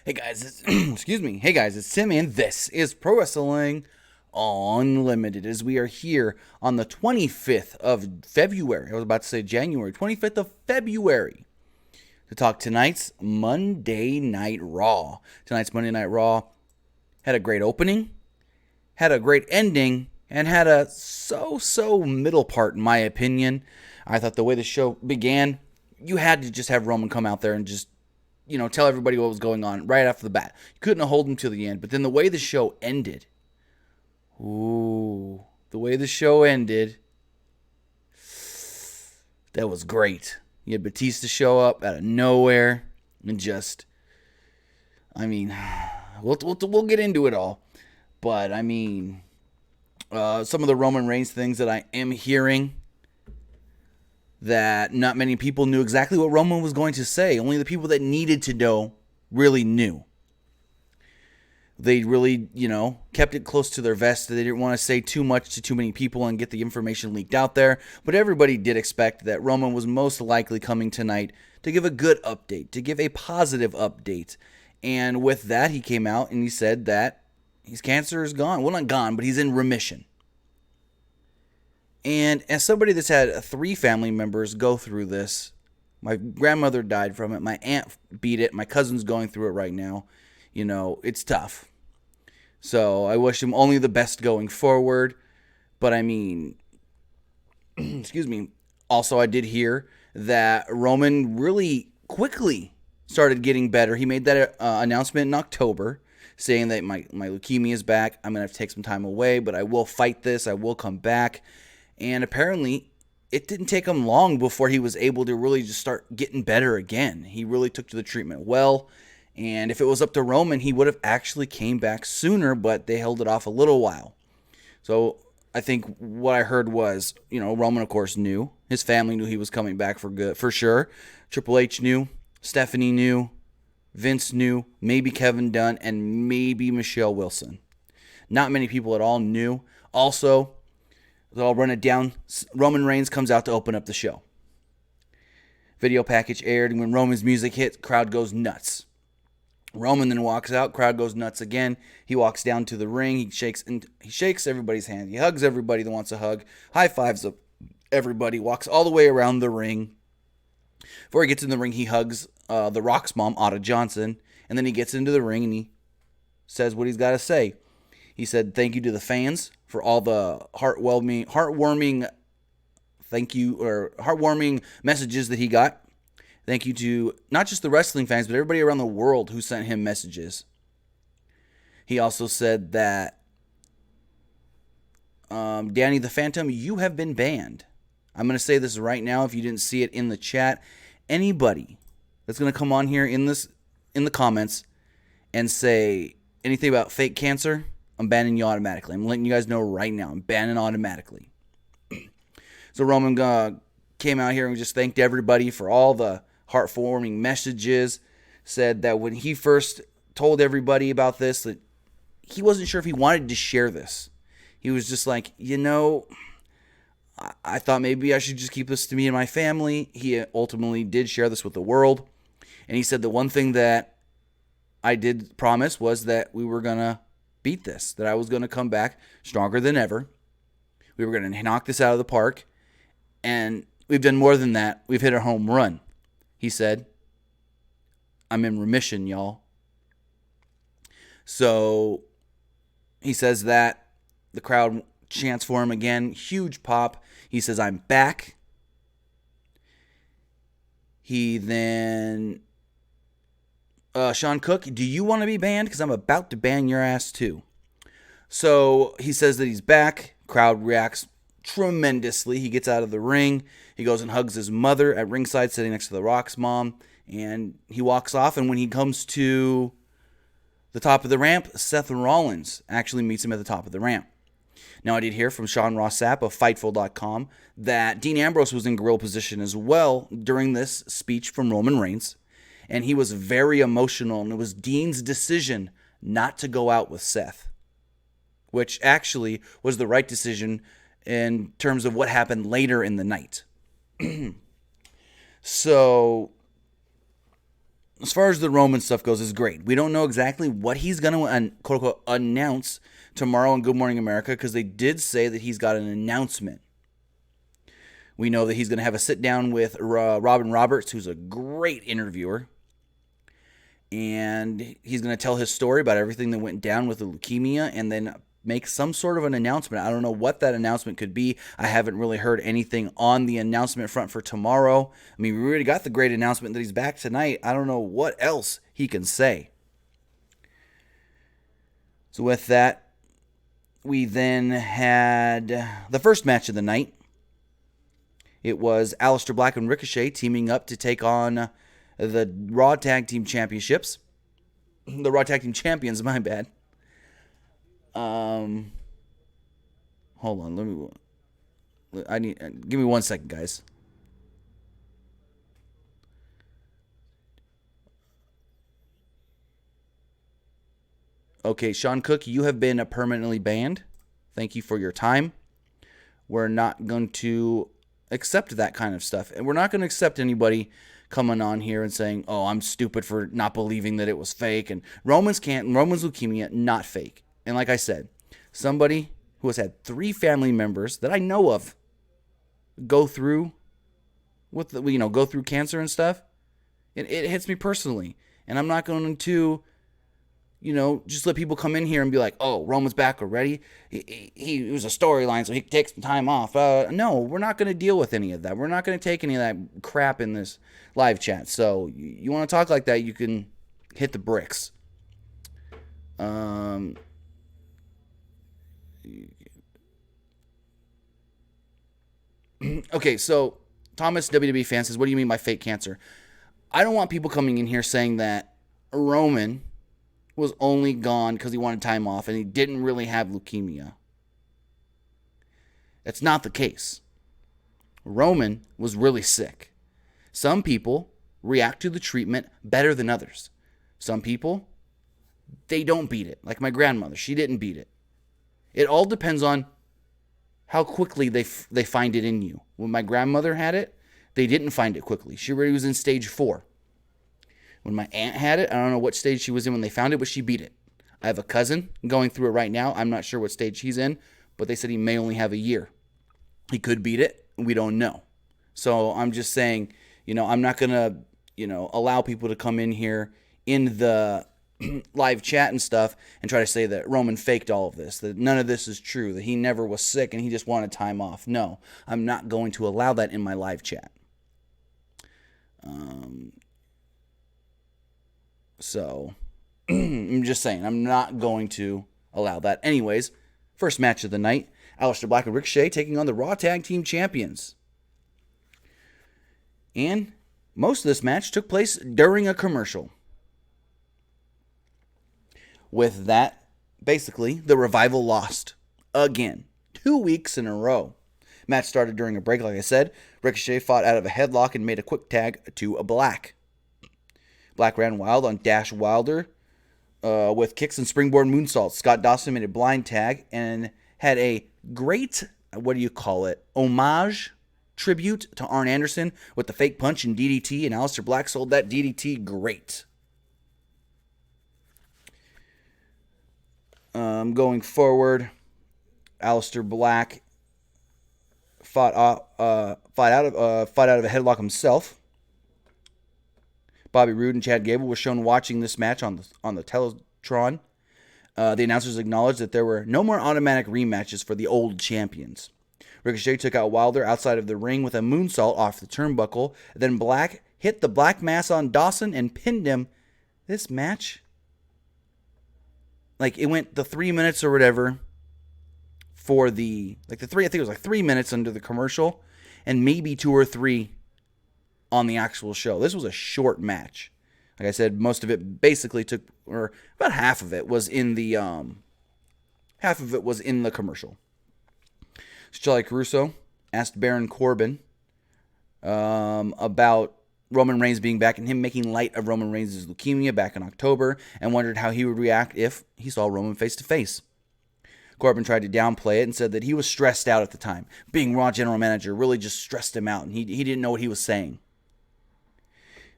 Hey guys, excuse me. Hey guys, it's Tim, and this is Pro Wrestling Unlimited. As we are here on the 25th of February, I was about to say January, 25th of February, to talk tonight's Monday Night Raw. Tonight's Monday Night Raw had a great opening, had a great ending, and had a so middle part, in my opinion. I thought the way the show began, you had to just have Roman come out there and just tell everybody what was going on right after the bat. You couldn't hold him till the end. But then the way the show ended, that was great. You had Batista show up out of nowhere and just, we'll get into it all. But, some of the Roman Reigns things that I am hearing, that not many people knew exactly what Roman was going to say. Only the people that needed to know really knew. They really, kept it close to their vest. They didn't want to say too much to too many people and get the information leaked out there. But everybody did expect that Roman was most likely coming tonight to give a good update, to give a positive update. And with that, he came out and he said that his cancer is gone. Well, not gone, but he's in remission. And as somebody that's had 3 family members go through this, my grandmother died from it, my aunt beat it, my cousin's going through it right now, it's tough. So I wish him only the best going forward. But excuse me, also I did hear that Roman really quickly started getting better. He made that announcement in October, saying that my leukemia is back. I'm going to have to take some time away, but I will fight this. I will come back. And apparently, it didn't take him long before he was able to really just start getting better again. He really took to the treatment well. And if it was up to Roman, he would have actually came back sooner, but they held it off a little while. So I think what I heard was, Roman, of course, knew. His family knew he was coming back for good, for sure. Triple H knew. Stephanie knew. Vince knew. Maybe Kevin Dunn, and maybe Michelle Wilson. Not many people at all knew. Also, I'll run it down. Roman Reigns comes out to open up the show. Video package aired, and when Roman's music hits, crowd goes nuts. Roman then walks out, crowd goes nuts again. He walks down to the ring, he shakes everybody's hand. He hugs everybody that wants a hug, high fives everybody, walks all the way around the ring. Before he gets in the ring, he hugs the Rock's mom, Otta Johnson, and then he gets into the ring and he says what he's got to say. He said thank you to the fans for all the heartwarming messages that he got. Thank you to not just the wrestling fans, but everybody around the world who sent him messages. He also said that, Danny the Phantom, you have been banned. I'm going to say this right now if you didn't see it in the chat. Anybody that's going to come on here in the comments and say anything about fake cancer, I'm banning you automatically. I'm letting you guys know right now. I'm banning automatically. So Roman came out here and just thanked everybody for all the heartwarming messages. Said that when he first told everybody about this, that he wasn't sure if he wanted to share this. He was just like, I thought maybe I should just keep this to me and my family. He ultimately did share this with the world. And he said the one thing that I did promise was that we were going to beat this, that I was going to come back stronger than ever. We were going to knock this out of the park. And we've done more than that. We've hit a home run. He said, I'm in remission, y'all. So he says that. The crowd chants for him again. Huge pop. He says, I'm back. He then... Sean Cook, do you want to be banned? Because I'm about to ban your ass too. So he says that he's back. Crowd reacts tremendously. He gets out of the ring. He goes and hugs his mother at ringside, sitting next to the Rock's mom. And he walks off. And when he comes to the top of the ramp, Seth Rollins actually meets him at the top of the ramp. Now, I did hear from Sean Ross Sapp of Fightful.com that Dean Ambrose was in gorilla position as well during this speech from Roman Reigns. And he was very emotional, and it was Dean's decision not to go out with Seth, which actually was the right decision in terms of what happened later in the night. So as far as the Roman stuff goes, is great. We don't know exactly what he's going to quote unquote announce tomorrow on Good Morning America, because they did say that he's got an announcement. We know that he's going to have a sit down with Robin Roberts, who's a great interviewer. And he's going to tell his story about everything that went down with the leukemia, and then make some sort of an announcement. I don't know what that announcement could be. I haven't really heard anything on the announcement front for tomorrow. I mean, we already got the great announcement that he's back tonight. I don't know what else he can say. So with that, we then had the first match of the night. It was Aleister Black and Ricochet teaming up to take on the Raw Tag Team Championships. The Raw Tag Team Champions, my bad. Hold on, give me 1 second, guys. Okay, Sean Cook, you have been permanently banned. Thank you for your time. We're not going to accept that kind of stuff. And we're not going to accept anybody coming on here and saying, oh, I'm stupid for not believing that it was fake. And Roman's leukemia, not fake. And like I said, somebody who has had 3 family members that I know of go through cancer and stuff, it hits me personally. And I'm not going to, just let people come in here and be like, oh, Roman's back already. He was a storyline, so he takes some time off. No, we're not going to deal with any of that. We're not going to take any of that crap in this live chat. So you want to talk like that, you can hit the bricks. Okay, so Thomas, WWE fan, says, what do you mean by fake cancer? I don't want people coming in here saying that Roman was only gone because he wanted time off and he didn't really have leukemia. That's not the case. Roman was really sick. Some people react to the treatment better than others. Some people, they don't beat it. Like my grandmother, she didn't beat it. It all depends on how quickly they find it in you. When my grandmother had it, they didn't find it quickly. She already was in stage 4. When my aunt had it, I don't know what stage she was in when they found it, but she beat it. I have a cousin going through it right now. I'm not sure what stage he's in, but they said he may only have a year. He could beat it. We don't know. So I'm just saying, I'm not going to, allow people to come in here in the live chat and stuff and try to say that Roman faked all of this, that none of this is true, that he never was sick and he just wanted time off. No, I'm not going to allow that in my live chat. So I'm just saying, I'm not going to allow that. Anyways, first match of the night, Aleister Black and Ricochet taking on the Raw Tag Team Champions. And most of this match took place during a commercial. With that, basically, the Revival lost. Again. 2 weeks in a row. Match started during a break, like I said. Ricochet fought out of a headlock and made a quick tag to a Black. Black ran wild on Dash Wilder with kicks and springboard moonsaults. Scott Dawson made a blind tag and had a great, homage, tribute to Arn Anderson with the fake punch and DDT, and Aleister Black sold that DDT great. Going forward, Aleister Black fought out of a headlock himself. Bobby Roode and Chad Gable were shown watching this match on the Teletron. The announcers acknowledged that there were no more automatic rematches for the old champions. Ricochet took out Wilder outside of the ring with a moonsault off the turnbuckle. Then Black hit the Black Mass on Dawson and pinned him. This match, it went the 3 minutes or whatever for I think it was 3 minutes under the commercial, and maybe 2 or 3 on the actual show. This was a short match. Like I said, most of it basically or about half of it was in the commercial. Charlie Caruso asked Baron Corbin about Roman Reigns being back and him making light of Roman Reigns' leukemia back in October, and wondered how he would react if he saw Roman face to face. Corbin tried to downplay it and said that he was stressed out at the time. Being Raw general manager really just stressed him out, and he didn't know what he was saying.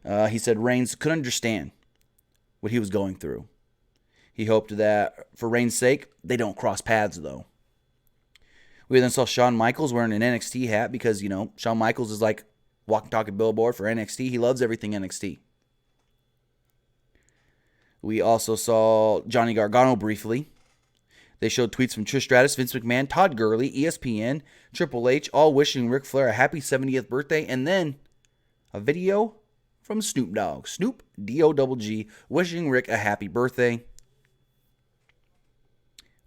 He said Reigns could understand what he was going through. He hoped that for Reigns' sake, they don't cross paths, though. We then saw Shawn Michaels wearing an NXT hat because, Shawn Michaels is like walking, talking billboard for NXT. He loves everything NXT. We also saw Johnny Gargano briefly. They showed tweets from Trish Stratus, Vince McMahon, Todd Gurley, ESPN, Triple H, all wishing Ric Flair a happy 70th birthday, and then a video from Snoop Dogg. Snoop, D-O-G-G, wishing Rick a happy birthday.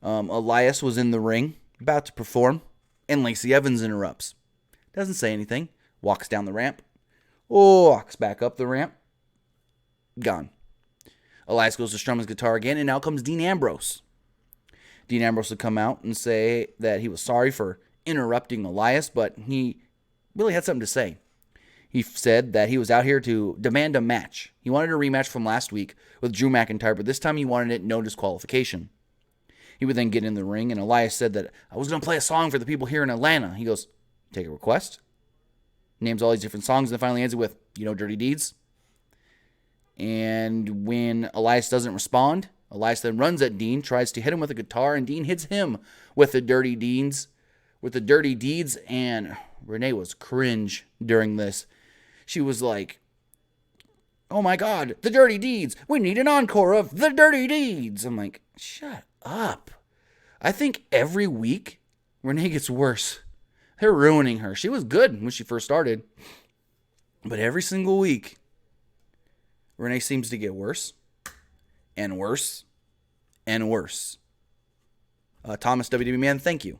Elias was in the ring, about to perform, and Lacey Evans interrupts. Doesn't say anything. Walks down the ramp. Walks back up the ramp. Gone. Elias goes to strum his guitar again, and out comes Dean Ambrose. Dean Ambrose would come out and say that he was sorry for interrupting Elias, but he really had something to say. He said that he was out here to demand a match. He wanted a rematch from last week with Drew McIntyre, but this time he wanted it no disqualification. He would then get in the ring, and Elias said that I was going to play a song for the people here in Atlanta. He goes, take a request. Names all these different songs, and then finally ends it with, Dirty Deeds. And when Elias doesn't respond, Elias then runs at Dean, tries to hit him with a guitar, and Dean hits him with the Dirty Deeds. And Renee was cringe during this. She was like, oh my God, the Dirty Deeds. We need an encore of the Dirty Deeds. I'm like, shut up. I think every week Renee gets worse. They're ruining her. She was good when she first started. But every single week, Renee seems to get worse and worse and worse. Thomas WDB Man, thank you.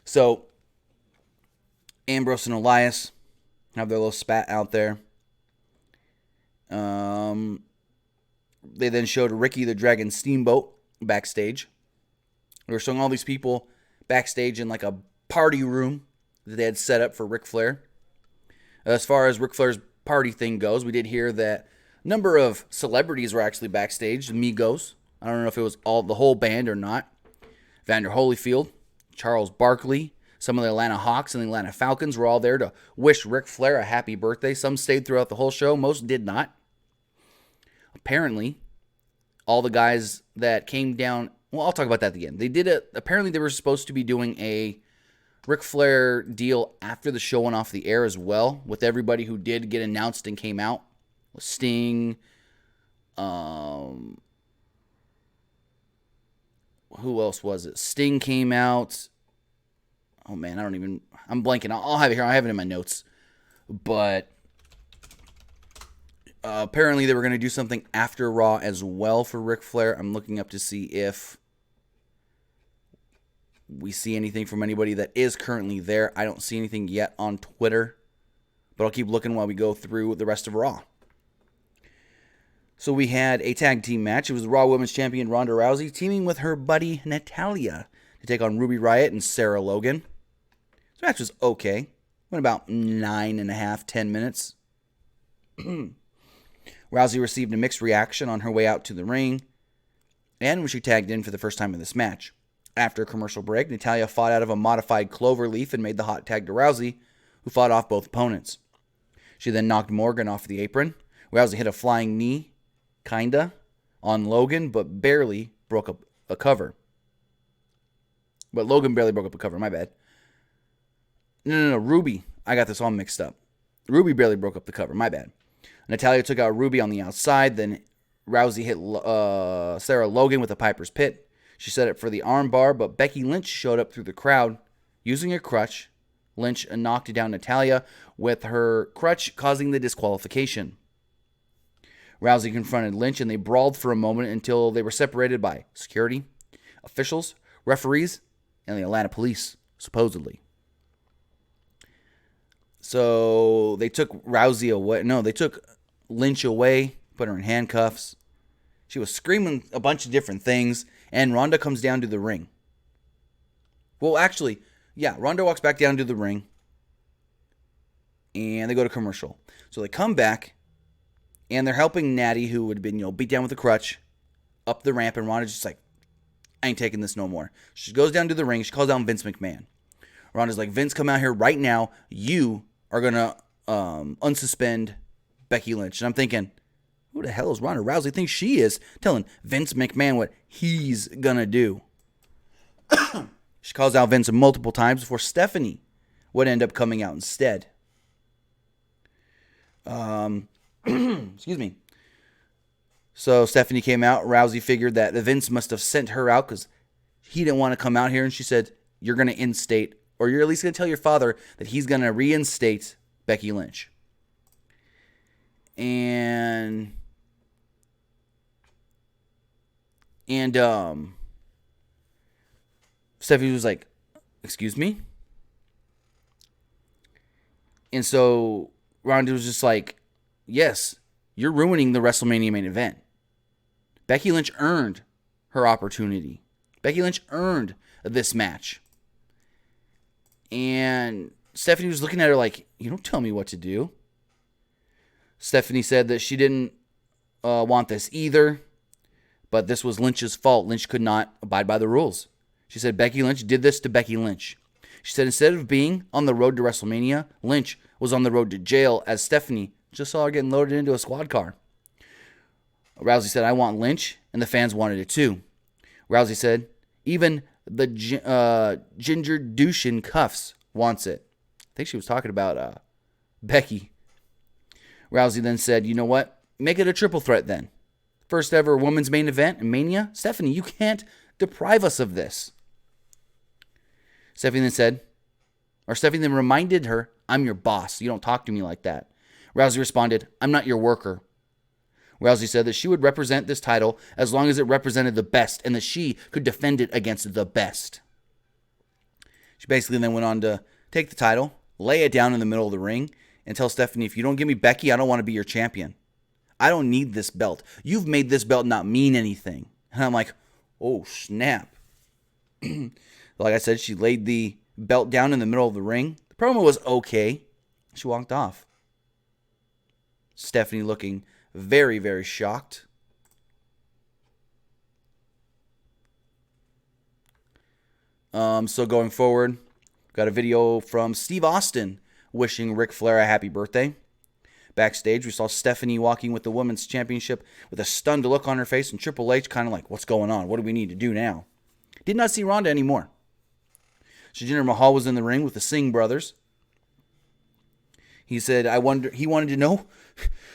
So, Ambrose and Elias have their little spat out there. They then showed Ricky the Dragon Steamboat backstage. They were showing all these people backstage in like a party room that they had set up for Ric Flair. As far as Ric Flair's party thing goes, we did hear that a number of celebrities were actually backstage. The Migos. I don't know if it was the whole band or not. Vander Holyfield, Charles Barkley, some of the Atlanta Hawks and the Atlanta Falcons were all there to wish Ric Flair a happy birthday. Some stayed throughout the whole show. Most did not. Apparently, all the guys that came down... Well, I'll talk about that again. Apparently, they were supposed to be doing a Ric Flair deal after the show went off the air as well, with everybody who did get announced and came out. Sting, who else was it? Sting came out. Oh man, I'm blanking. I'll have it here. I have it in my notes. But apparently they were going to do something after Raw as well for Ric Flair. I'm looking up to see if we see anything from anybody that is currently there. I don't see anything yet on Twitter, but I'll keep looking while we go through the rest of Raw. So we had a tag team match. It was the Raw Women's Champion Ronda Rousey teaming with her buddy Natalya to take on Ruby Riott and Sarah Logan. This match was okay. Went about 9.5, 10 minutes. Rousey received a mixed reaction on her way out to the ring, and when she tagged in for the first time in this match. After a commercial break, Natalya fought out of a modified clover leaf and made the hot tag to Rousey, who fought off both opponents. She then knocked Morgan off the apron. Rousey hit a flying knee, kinda, on Logan, but barely broke up a cover. But Logan barely broke up a cover, my bad. No, Ruby. I got this all mixed up. Ruby barely broke up the cover, my bad. Natalya took out Ruby on the outside, then Rousey hit Sarah Logan with a Piper's Pit. She set it for the armbar, but Becky Lynch showed up through the crowd. Using a crutch, Lynch knocked down Natalya with her crutch, causing the disqualification. Rousey confronted Lynch, and they brawled for a moment until they were separated by security, officials, referees, and the Atlanta police, supposedly. So they took Rousey away. No, they took Lynch away, put her in handcuffs. She was screaming a bunch of different things, and Ronda comes down to the ring. Well, actually, yeah, Ronda walks back down to the ring, and they go to commercial. So they come back, and they're helping Natty, who had been, beat down with a crutch, up the ramp, and Ronda's just like, I ain't taking this no more. She goes down to the ring. She calls down Vince McMahon. Ronda's like, Vince, come out here right now. You are going to unsuspend Becky Lynch. And I'm thinking, who the hell is Ronda Rousey think she is telling Vince McMahon what he's going to do? She calls out Vince multiple times before Stephanie would end up coming out instead. Excuse me. So Stephanie came out. Rousey figured that Vince must have sent her out because he didn't want to come out here. And she said, you're going to instate, or you're at least going to tell your father that he's going to reinstate Becky Lynch. And Stephanie was like, excuse me? And so Ronda was just like, yes, you're ruining the WrestleMania main event. Becky Lynch earned her opportunity. Becky Lynch earned this match. And Stephanie was looking at her like, you don't tell me what to do. Stephanie said that she didn't want this either, but this was Lynch's fault. Lynch could not abide by the rules. She said Becky Lynch did this to Becky Lynch. She said instead of being on the road to WrestleMania, Lynch was on the road to jail as Stephanie just saw her getting loaded into a squad car. Rousey said, I want Lynch, and the fans wanted it too. Rousey said, even the Jinder douche in cuffs wants it. I think she was talking about Becky. Rousey then said, you know what? Make it a triple threat then. First ever women's main event in Mania. Stephanie, you can't deprive us of this. Stephanie then reminded her, I'm your boss. You don't talk to me like that. Rousey responded, I'm not your worker. Rousey said that she would represent this title as long as it represented the best and that she could defend it against the best. She basically then went on to take the title, lay it down in the middle of the ring, and tell Stephanie, if you don't give me Becky, I don't want to be your champion. I don't need this belt. You've made this belt not mean anything. And I'm like, oh, snap. Like I said, she laid the belt down in the middle of the ring. The promo was okay. She walked off. Stephanie looking very, very shocked. So going forward, got a video from Steve Austin wishing Ric Flair a happy birthday. Backstage, we saw Stephanie walking with the Women's Championship with a stunned look on her face, and Triple H kind of like, what's going on? What do we need to do now? Did not see Ronda anymore. Jinder Mahal was in the ring with the Singh brothers. He said, he wanted to know,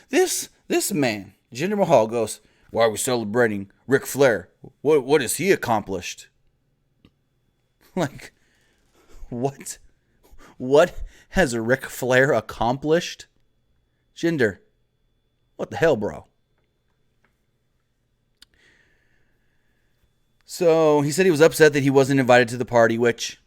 this man, Jinder Mahal goes, why are we celebrating Ric Flair? What has he accomplished? Like, what? What has Ric Flair accomplished? Jinder, what the hell, bro? So he said he was upset that he wasn't invited to the party, which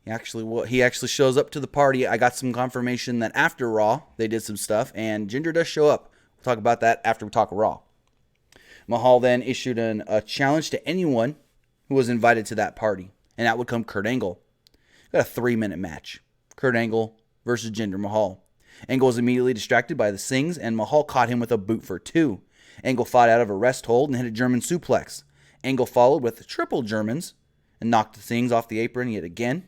he actually shows up to the party. I got some confirmation that after Raw, they did some stuff, and Jinder does show up. We'll talk about that after we talk Raw. Mahal then issued a challenge to anyone who was invited to that party, and that would come Kurt Angle. Got a 3-minute match. Kurt Angle versus Jinder Mahal. Angle was immediately distracted by the Singhs, and Mahal caught him with a boot for 2. Angle fought out of a rest hold and hit a German suplex. Angle followed with triple Germans and knocked the Singhs off the apron yet again.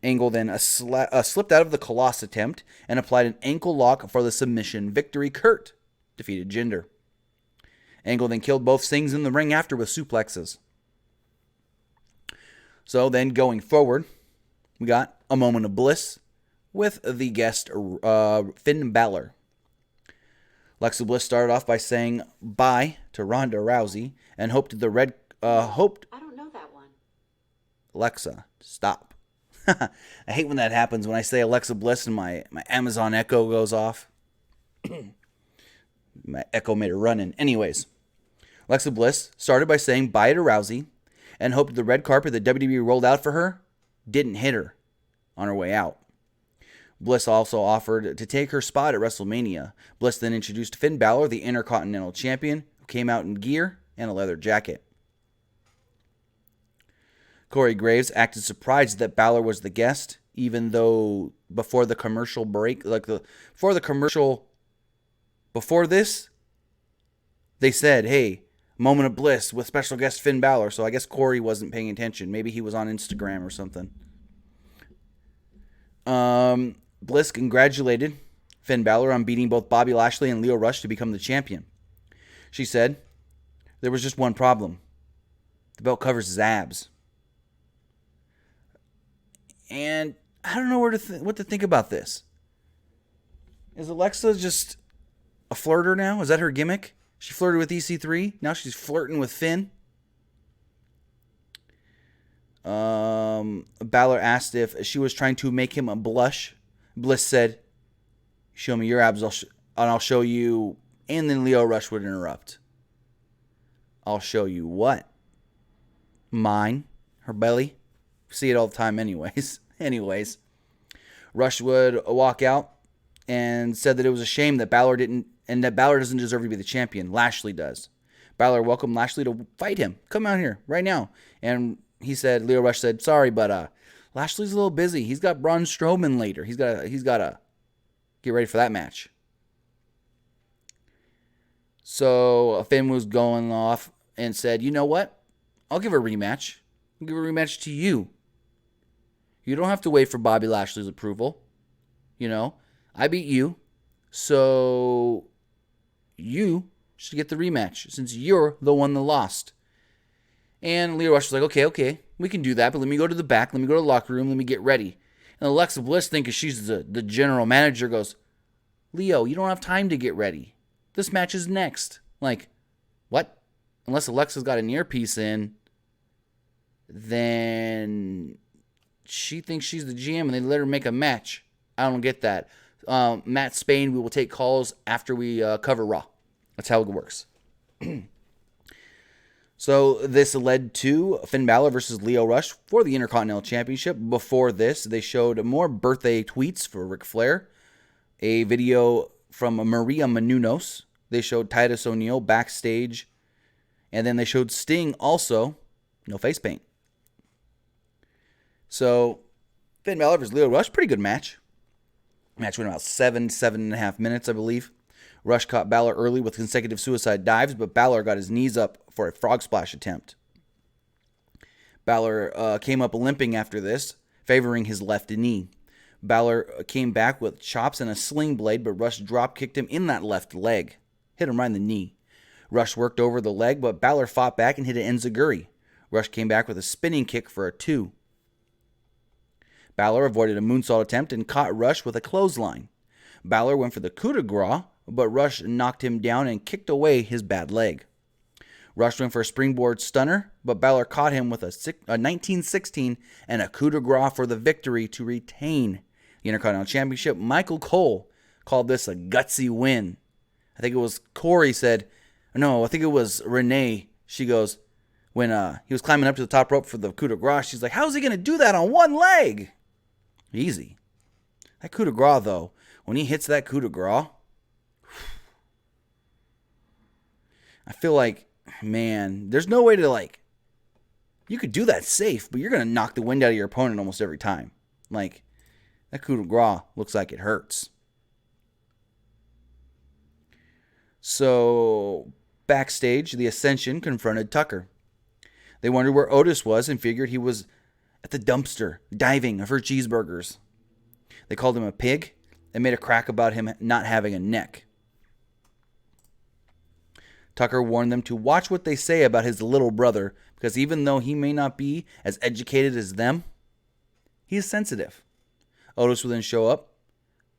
Angle then slipped out of the Colossus attempt and applied an ankle lock for the submission victory. Kurt defeated Jinder. Angle then killed both Singhs in the ring after with suplexes. So then going forward, we got a moment of bliss with the guest Finn Balor. Alexa Bliss started off by saying bye to Ronda Rousey and hoped. I don't know that one. Alexa, stop. I hate when that happens, when I say Alexa Bliss and my Amazon Echo goes off. My Echo made a run-in. Anyways, Alexa Bliss started by saying bye to Rousey and hoped the red carpet that WWE rolled out for her didn't hit her on her way out. Bliss also offered to take her spot at WrestleMania. Bliss then introduced Finn Balor, the Intercontinental Champion, who came out in gear and a leather jacket. Corey Graves acted surprised that Balor was the guest, even though before this, they said, hey, moment of bliss with special guest Finn Balor. So I guess Corey wasn't paying attention. Maybe he was on Instagram or something. Bliss congratulated Finn Balor on beating both Bobby Lashley and Lio Rush to become the champion. She said, there was just one problem. The belt covers his abs. And I don't know what to think about this. Is Alexa just a flirter now? Is that her gimmick? She flirted with EC3. Now she's flirting with Finn. Balor asked if she was trying to make him a blush. Bliss said, show me your abs and I'll show you. And then Lio Rush would interrupt. I'll show you what? Mine. Her belly. See it all the time anyways. Rush would walk out and said that it was a shame that Balor doesn't deserve to be the champion. Lashley does. Balor welcomed Lashley to fight him. Come out here right now. And Lio Rush said, sorry, but Lashley's a little busy. He's got Braun Strowman later. He's got to get ready for that match. So Finn was going off and said, you know what? I'll give a rematch. I'll give a rematch to you. You don't have to wait for Bobby Lashley's approval. I beat you. So you should get the rematch since you're the one that lost. And Lio Rush was like, okay, we can do that, but let me go to the back. Let me go to the locker room. Let me get ready. And Alexa Bliss, thinking she's the general manager, goes, Lio, you don't have time to get ready. This match is next. Like, what? Unless Alexa's got an earpiece in, then she thinks she's the GM and they let her make a match. I don't get that. Matt Spain, we will take calls after we cover Raw. That's how it works. So this led to Finn Balor versus Lio Rush for the Intercontinental Championship. Before this, they showed more birthday tweets for Ric Flair, a video from Maria Menounos. They showed Titus O'Neil backstage, and then they showed Sting also, no face paint. So Finn Balor versus Lio Rush, pretty good match. Match went about 7.5 minutes, I believe. Rush caught Balor early with consecutive suicide dives, but Balor got his knees up for a frog splash attempt. Balor came up limping after this, favoring his left knee. Balor came back with chops and a sling blade, but Rush drop-kicked him in that left leg. Hit him right in the knee. Rush worked over the leg, but Balor fought back and hit an enziguri. Rush came back with a spinning kick for a 2. Balor avoided a moonsault attempt and caught Rush with a clothesline. Balor went for the coup de grace, but Rush knocked him down and kicked away his bad leg. Rush went for a springboard stunner, but Balor caught him with a 1916 and a coup de grace for the victory to retain the Intercontinental Championship. Michael Cole called this a gutsy win. I think it was Corey said, no, I think it was Renee. She goes, when he was climbing up to the top rope for the coup de grace, she's like, how's he going to do that on one leg? Easy. That coup de grace, though, when he hits that coup de grace, I feel like, man, there's no way to, you could do that safe, but you're going to knock the wind out of your opponent almost every time. That coup de grace looks like it hurts. So, backstage, the Ascension confronted Tucker. They wondered where Otis was and figured he was at the dumpster, diving for cheeseburgers. They called him a pig and made a crack about him not having a neck. Tucker warned them to watch what they say about his little brother, because even though he may not be as educated as them, he is sensitive. Otis will then show up.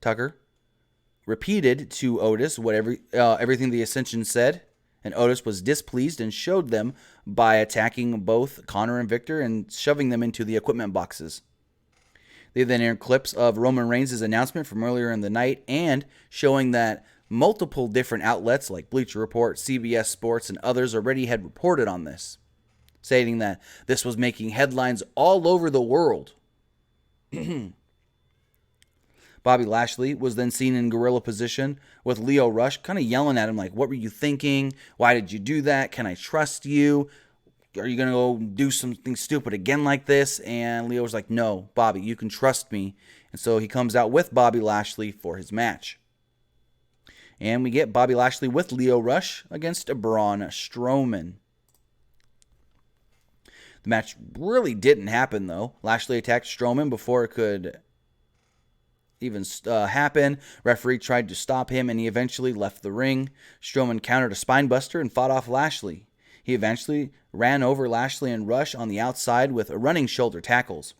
Tucker repeated to Otis everything the Ascension said, and Otis was displeased and showed them by attacking both Connor and Victor and shoving them into the equipment boxes. They then aired clips of Roman Reigns' announcement from earlier in the night and showing that multiple different outlets like Bleacher Report, CBS Sports, and others already had reported on this, stating that this was making headlines all over the world. Bobby Lashley was then seen in gorilla position with Lio Rush, kind of yelling at him like, what were you thinking? Why did you do that? Can I trust you? Are you going to go do something stupid again like this? And Leo was like, no, Bobby, you can trust me. And so he comes out with Bobby Lashley for his match. And we get Bobby Lashley with Lio Rush against Braun Strowman. The match really didn't happen, though. Lashley attacked Strowman before it could even happen. Referee tried to stop him, and he eventually left the ring. Strowman countered a spinebuster and fought off Lashley. He eventually ran over Lashley and Rush on the outside with running shoulder tackles.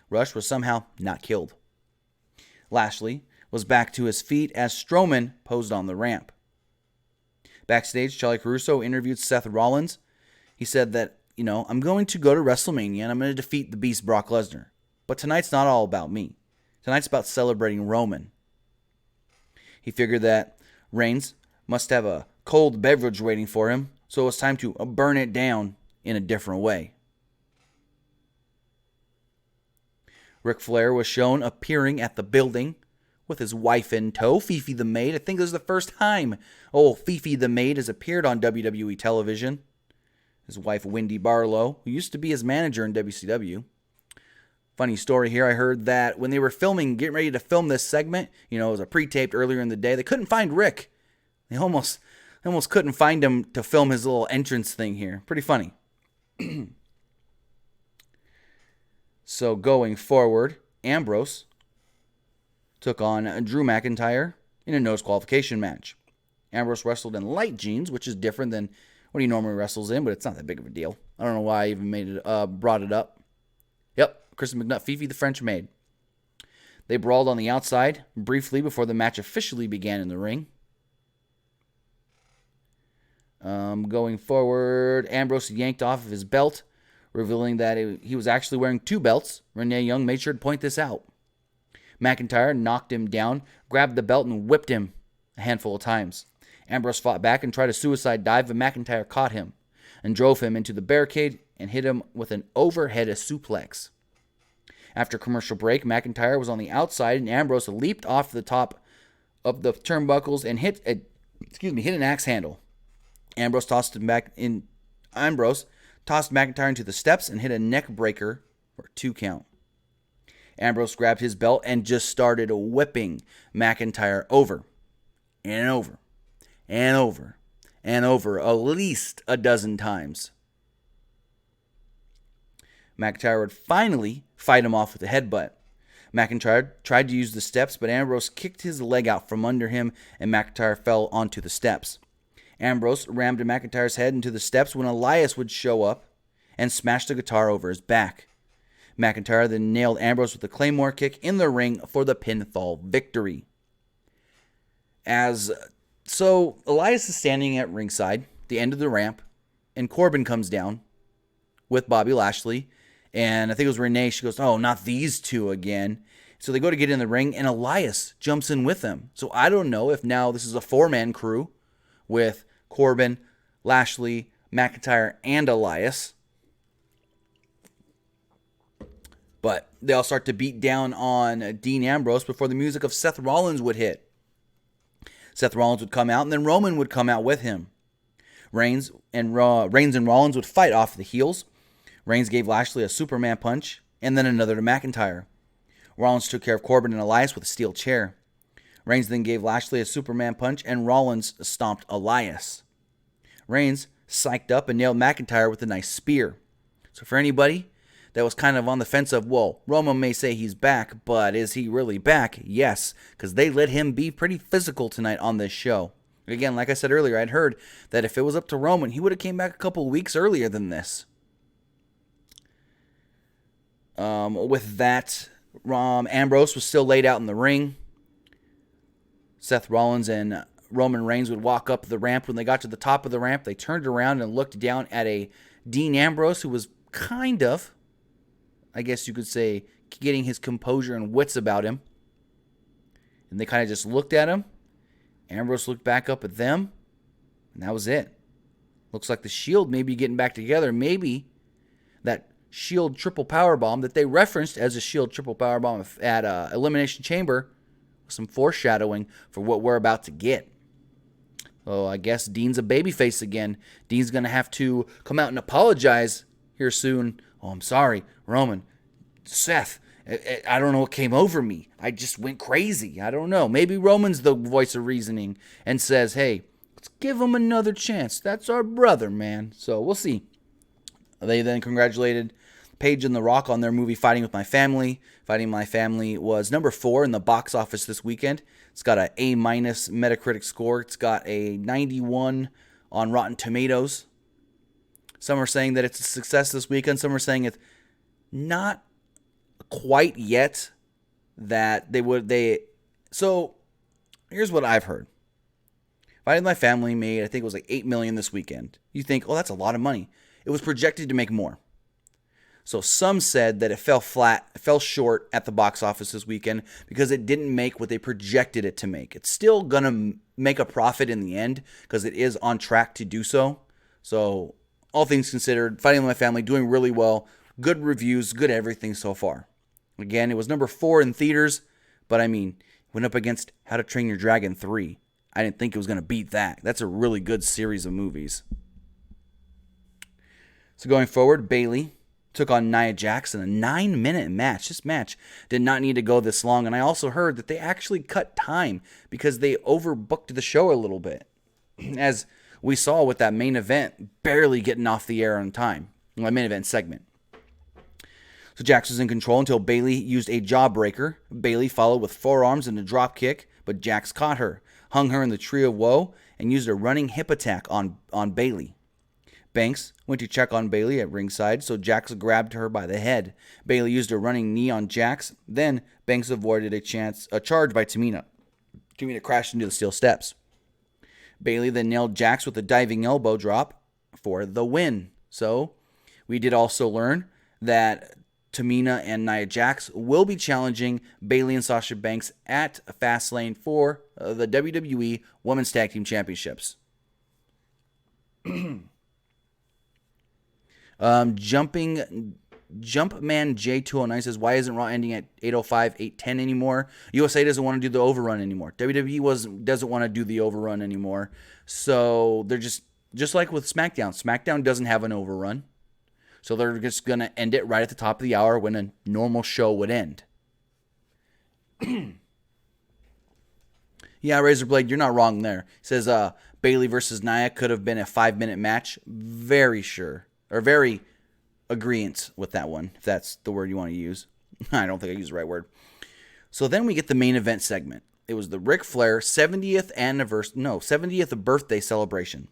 Rush was somehow not killed. Lashley was back to his feet as Strowman posed on the ramp. Backstage, Charlie Caruso interviewed Seth Rollins. He said that, I'm going to go to WrestleMania and I'm going to defeat the Beast Brock Lesnar. But tonight's not all about me. Tonight's about celebrating Roman. He figured that Reigns must have a cold beverage waiting for him, so it was time to burn it down in a different way. Ric Flair was shown appearing at the building with his wife in tow, Fifi the Maid. I think this is the first time Fifi the Maid has appeared on WWE television. His wife, Wendy Barlow, who used to be his manager in WCW. Funny story here, I heard that when they were getting ready to film this segment, it was a pre-taped earlier in the day, they couldn't find Rick. They almost couldn't find him to film his little entrance thing here. Pretty funny. So going forward, Ambrose took on Drew McIntyre in a no disqualification match. Ambrose wrestled in light jeans, which is different than what he normally wrestles in, but it's not that big of a deal. I don't know why I even brought it up. Yep, Kristen McNutt, Fifi the French maid. They brawled on the outside briefly before the match officially began in the ring. Going forward, Ambrose yanked off of his belt, revealing that he was actually wearing 2 belts. Renee Young made sure to point this out. McIntyre knocked him down, grabbed the belt, and whipped him a handful of times. Ambrose fought back and tried a suicide dive, but McIntyre caught him and drove him into the barricade and hit him with an overhead suplex. After commercial break, McIntyre was on the outside, and Ambrose leaped off the top of the turnbuckles and hit an axe handle. Ambrose tossed McIntyre into the steps and hit a neck breaker for a 2 count. Ambrose grabbed his belt and just started whipping McIntyre over and over and over and over at least a dozen times. McIntyre would finally fight him off with a headbutt. McIntyre tried to use the steps, but Ambrose kicked his leg out from under him and McIntyre fell onto the steps. Ambrose rammed McIntyre's head into the steps when Elias would show up and smash the guitar over his back. McIntyre then nailed Ambrose with a Claymore kick in the ring for the pinfall victory. So Elias is standing at ringside, the end of the ramp, and Corbin comes down with Bobby Lashley, and I think it was Renee. She goes, "Oh, not these two again." So they go to get in the ring, and Elias jumps in with them. So I don't know if now this is a 4-man crew with Corbin, Lashley, McIntyre, and Elias. But they all start to beat down on Dean Ambrose before the music of Seth Rollins would hit. Seth Rollins would come out, and then Roman would come out with him. Reigns and Rollins would fight off the heels. Reigns gave Lashley a Superman punch, and then another to McIntyre. Rollins took care of Corbin and Elias with a steel chair. Reigns then gave Lashley a Superman punch, and Rollins stomped Elias. Reigns psyched up and nailed McIntyre with a nice spear. So for anybody that was kind of on the fence of, well, Roman may say he's back, but is he really back? Yes, because they let him be pretty physical tonight on this show. Again, like I said earlier, I'd heard that if it was up to Roman, he would have came back a couple weeks earlier than this. With that, Ambrose was still laid out in the ring. Seth Rollins and Roman Reigns would walk up the ramp. When they got to the top of the ramp, they turned around and looked down at a Dean Ambrose who was kind of, I guess you could say, getting his composure and wits about him. And they kind of just looked at him. Ambrose looked back up at them, and that was it. Looks like the Shield may be getting back together. Maybe that Shield triple powerbomb that they referenced as a Shield triple powerbomb at Elimination Chamber was some foreshadowing for what we're about to get. Oh, I guess Dean's a babyface again. Dean's going to have to come out and apologize here soon. Oh, I'm sorry, Roman, Seth, I don't know what came over me. I just went crazy. I don't know. Maybe Roman's the voice of reasoning and says, hey, let's give him another chance. That's our brother, man. So we'll see. They then congratulated Paige and The Rock on their movie Fighting with My Family. Fighting My Family was number 4 in the box office this weekend. It's got an A- Metacritic score. It's got a 91 on Rotten Tomatoes. Some are saying that it's a success this weekend. Some are saying it's not quite yet. So here's what I've heard. Fighting My Family made, I think it was like $8 million this weekend. You think, oh, that's a lot of money. It was projected to make more. So some said that it fell short at the box office this weekend because it didn't make what they projected it to make. It's still going to make a profit in the end because it is on track to do so. So all things considered, Fighting My Family doing really well. Good reviews, good everything so far. Again, it was number 4 in theaters, but I mean, went up against How to Train Your Dragon 3. I didn't think it was going to beat that. That's a really good series of movies. So going forward, Bayley took on Nia Jax in a 9-minute match. This match did not need to go this long, and I also heard that they actually cut time because they overbooked the show a little bit. As we saw with that main event barely getting off the air on time. My main event segment. So Jax was in control until Bayley used a jawbreaker. Bayley followed with forearms and a drop kick, but Jax caught her, hung her in the Tree of Woe, and used a running hip attack on Bayley. Banks went to check on Bayley at ringside, so Jax grabbed her by the head. Bayley used a running knee on Jax. Then Banks avoided a charge by Tamina. Tamina crashed into the steel steps. Bayley then nailed Jax with a diving elbow drop for the win. So we did also learn that Tamina and Nia Jax will be challenging Bayley and Sasha Banks at Fastlane for the WWE Women's Tag Team Championships. Jumpman J209 says, why isn't Raw ending at 8:05, 8:10 anymore? USA doesn't want to do the overrun anymore. WWE doesn't want to do the overrun anymore. So they're just like with SmackDown. SmackDown doesn't have an overrun. So they're just going to end it right at the top of the hour when a normal show would end. Yeah, Razorblade, you're not wrong there. It says Bayley versus Nia could have been a 5-minute match. Very sure. Or very agreeant with that one, if that's the word you want to use. I don't think I used the right word. So then we get the main event segment. It was the Ric Flair 70th birthday celebration.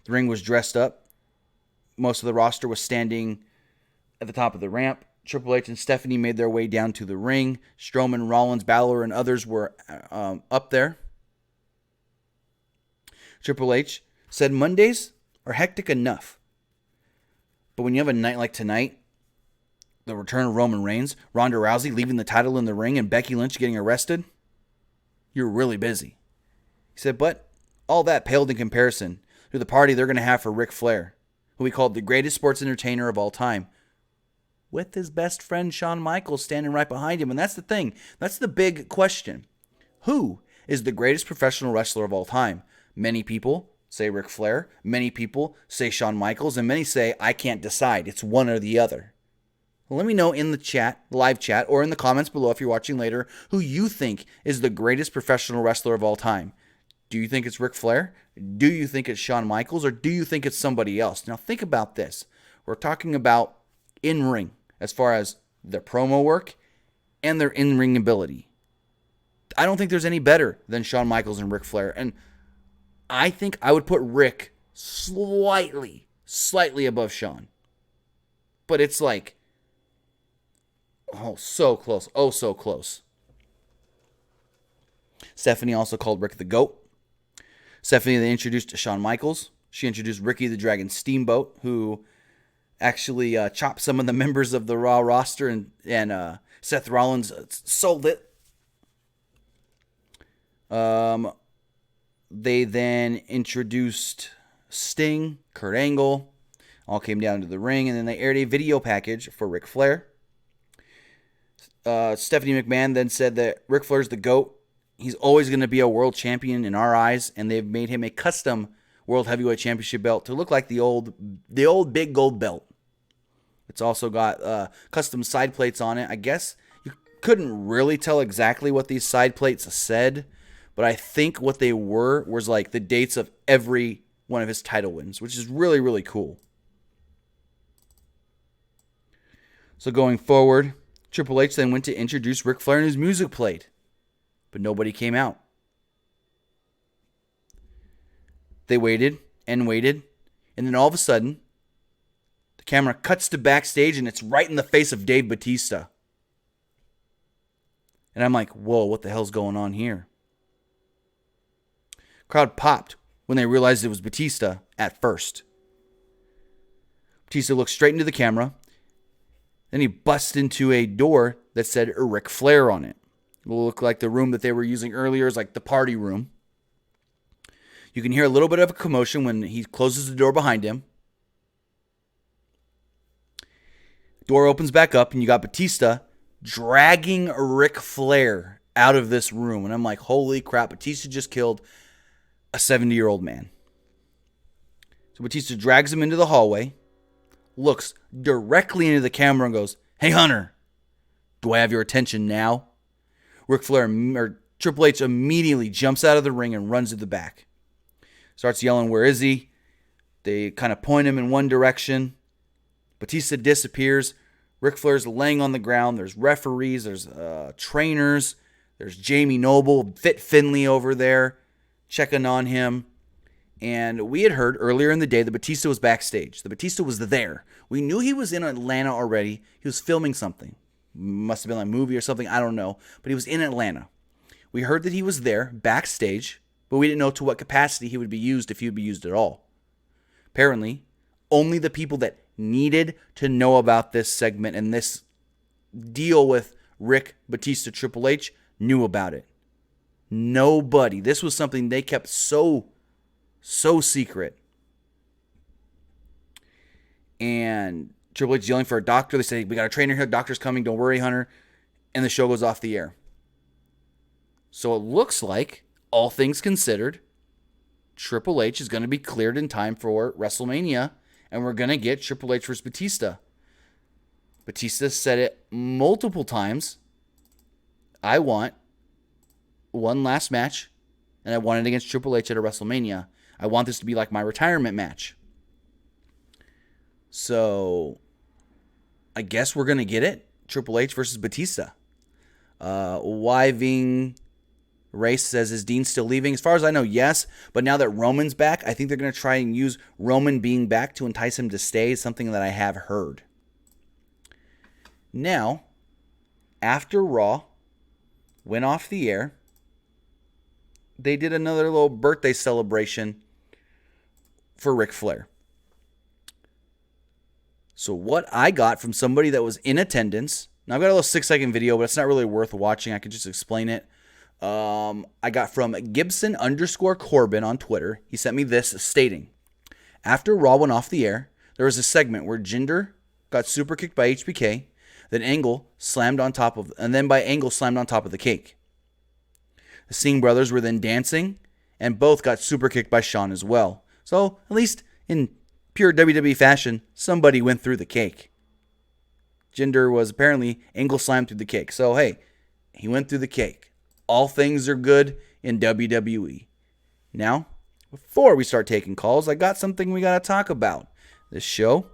The ring was dressed up. Most of the roster was standing at the top of the ramp. Triple H and Stephanie made their way down to the ring. Strowman, Rollins, Balor, and others were up there. Triple H said Mondays are hectic enough. But when you have a night like tonight, the return of Roman Reigns, Ronda Rousey leaving the title in the ring, and Becky Lynch getting arrested, you're really busy. He said, but all that paled in comparison to the party they're going to have for Ric Flair, who he called the greatest sports entertainer of all time, with his best friend Shawn Michaels standing right behind him. And that's the thing. That's the big question. Who is the greatest professional wrestler of all time? Many people say Ric Flair. Many people say Shawn Michaels. And many say, I can't decide. It's one or the other. Well, let me know in the chat, live chat, or in the comments below if you're watching later, who you think is the greatest professional wrestler of all time. Do you think it's Ric Flair? Do you think it's Shawn Michaels? Or do you think it's somebody else? Now think about this. We're talking about in-ring as far as their promo work and their in-ring ability. I don't think there's any better than Shawn Michaels and Ric Flair. And I think I would put Rick slightly above Shawn. But it's like, oh, so close. Oh, so close. Stephanie also called Rick the GOAT. Stephanie then introduced Shawn Michaels. She introduced Ricky the Dragon Steamboat, who actually chopped some of the members of the Raw roster, and Seth Rollins sold it. They then introduced Sting, Kurt Angle, all came down to the ring, and then they aired a video package for Ric Flair. Stephanie McMahon then said that Ric Flair's the GOAT. He's always going to be a world champion in our eyes, and they've made him a custom World Heavyweight Championship belt to look like the old big gold belt. It's also got custom side plates on it. I guess you couldn't really tell exactly what these side plates said, but I think what they were was like the dates of every one of his title wins, which is really, really cool. So going forward, Triple H then went to introduce Ric Flair and his music played. But nobody came out. They waited and waited. And then all of a sudden, the camera cuts to backstage and it's right in the face of Dave Bautista. And I'm like, whoa, what the hell's going on here? Crowd popped when they realized it was Bautista at first. Bautista looked straight into the camera. Then he busts into a door that said Ric Flair on it. It will look like the room that they were using earlier is like the party room. You can hear a little bit of a commotion when he closes the door behind him. Door opens back up and you got Bautista dragging Ric Flair out of this room. And I'm like, holy crap, Bautista just killed a 70-year-old man. So Bautista drags him into the hallway, looks directly into the camera and goes, "Hey, Hunter, do I have your attention now?" Ric Flair, or Triple H, immediately jumps out of the ring and runs to the back. Starts yelling, "Where is he?" They kind of point him in one direction. Bautista disappears. Ric Flair's laying on the ground. There's referees. There's trainers. There's Jamie Noble, Fit Finlay over there checking on him. And we had heard earlier in the day that Bautista was backstage. The Bautista was there. We knew he was in Atlanta already. He was filming something. Must have been like a movie or something. I don't know. But he was in Atlanta. We heard that he was there backstage, but we didn't know to what capacity he would be used, if he would be used at all. Apparently, only the people that needed to know about this segment and this deal with Rick, Bautista, Triple H knew about it. Nobody. This was something they kept so secret. And Triple H yelling for a doctor. They say, "We got a trainer here. Doctor's coming. Don't worry, Hunter." And the show goes off the air. So it looks like, all things considered, Triple H is going to be cleared in time for WrestleMania. And we're going to get Triple H versus Bautista. Bautista said it multiple times. I want one last match. And I want it against Triple H at a WrestleMania. I want this to be like my retirement match. So, I guess we're going to get it. Triple H versus Bautista. Wiving Race says, "Is Dean still leaving?" As far as I know, yes. But now that Roman's back, I think they're going to try and use Roman being back to entice him to stay. Something that I have heard. Now, after Raw went off the air, they did another little birthday celebration for Ric Flair. So what I got from somebody that was in attendance, now I've got a little 6-second video, but it's not really worth watching. I can just explain it. I got from Gibson_Corbin on Twitter. He sent me this stating, after Raw went off the air, there was a segment where Jinder got super kicked by HBK, then Angle slammed on top of, and then by Angle slammed on top of the cake. The Singh brothers were then dancing, and both got super kicked by Shawn as well. So, at least in pure WWE fashion, somebody went through the cake. Jinder was apparently Angle slammed through the cake. So, hey, he went through the cake. All things are good in WWE. Now, before we start taking calls, I got something we got to talk about. This show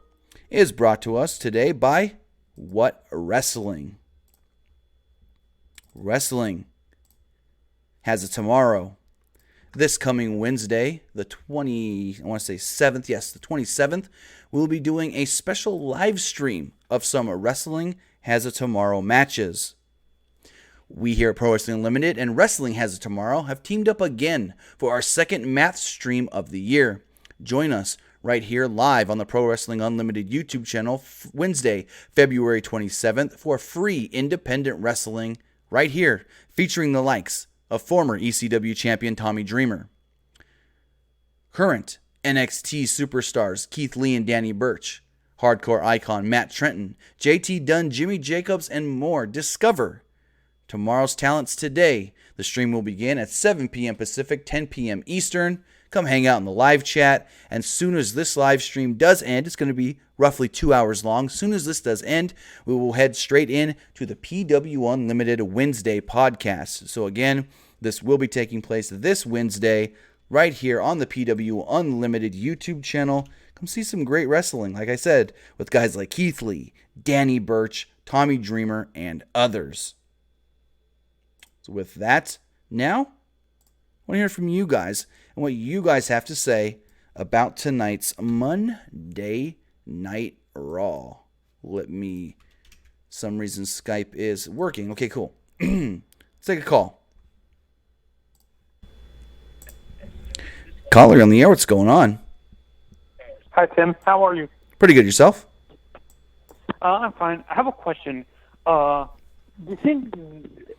is brought to us today by What Wrestling. Wrestling has a tomorrow. This coming Wednesday, the 27th, we'll be doing a special live stream of some Wrestling Has a Tomorrow matches. We here at Pro Wrestling Unlimited and Wrestling Has a Tomorrow have teamed up again for our second math stream of the year. Join us right here live on the Pro Wrestling Unlimited YouTube channel Wednesday, February 27th for free independent wrestling right here, featuring the likes of former ECW champion Tommy Dreamer, current NXT superstars Keith Lee and Danny Burch, hardcore icon Matt Trenton, JT Dunn, Jimmy Jacobs, and more. Discover tomorrow's talents today. The stream will begin at 7 p.m. Pacific, 10 p.m. Eastern. Come hang out in the live chat. And soon as this live stream does end, it's going to be roughly 2 hours long. Soon as this does end, we will head straight in to the PW Unlimited Wednesday podcast. So again, this will be taking place this Wednesday right here on the PW Unlimited YouTube channel. Come see some great wrestling, like I said, with guys like Keith Lee, Danny Burch, Tommy Dreamer, and others. So with that, now I want to hear from you guys and what you guys have to say about tonight's Monday Night Raw. Some reason Skype is working. Okay, cool. Let's take a call. Caller on the air, what's going on? Hi, Tim. How are you? Pretty good. Yourself? I'm fine. I have a question. Do you think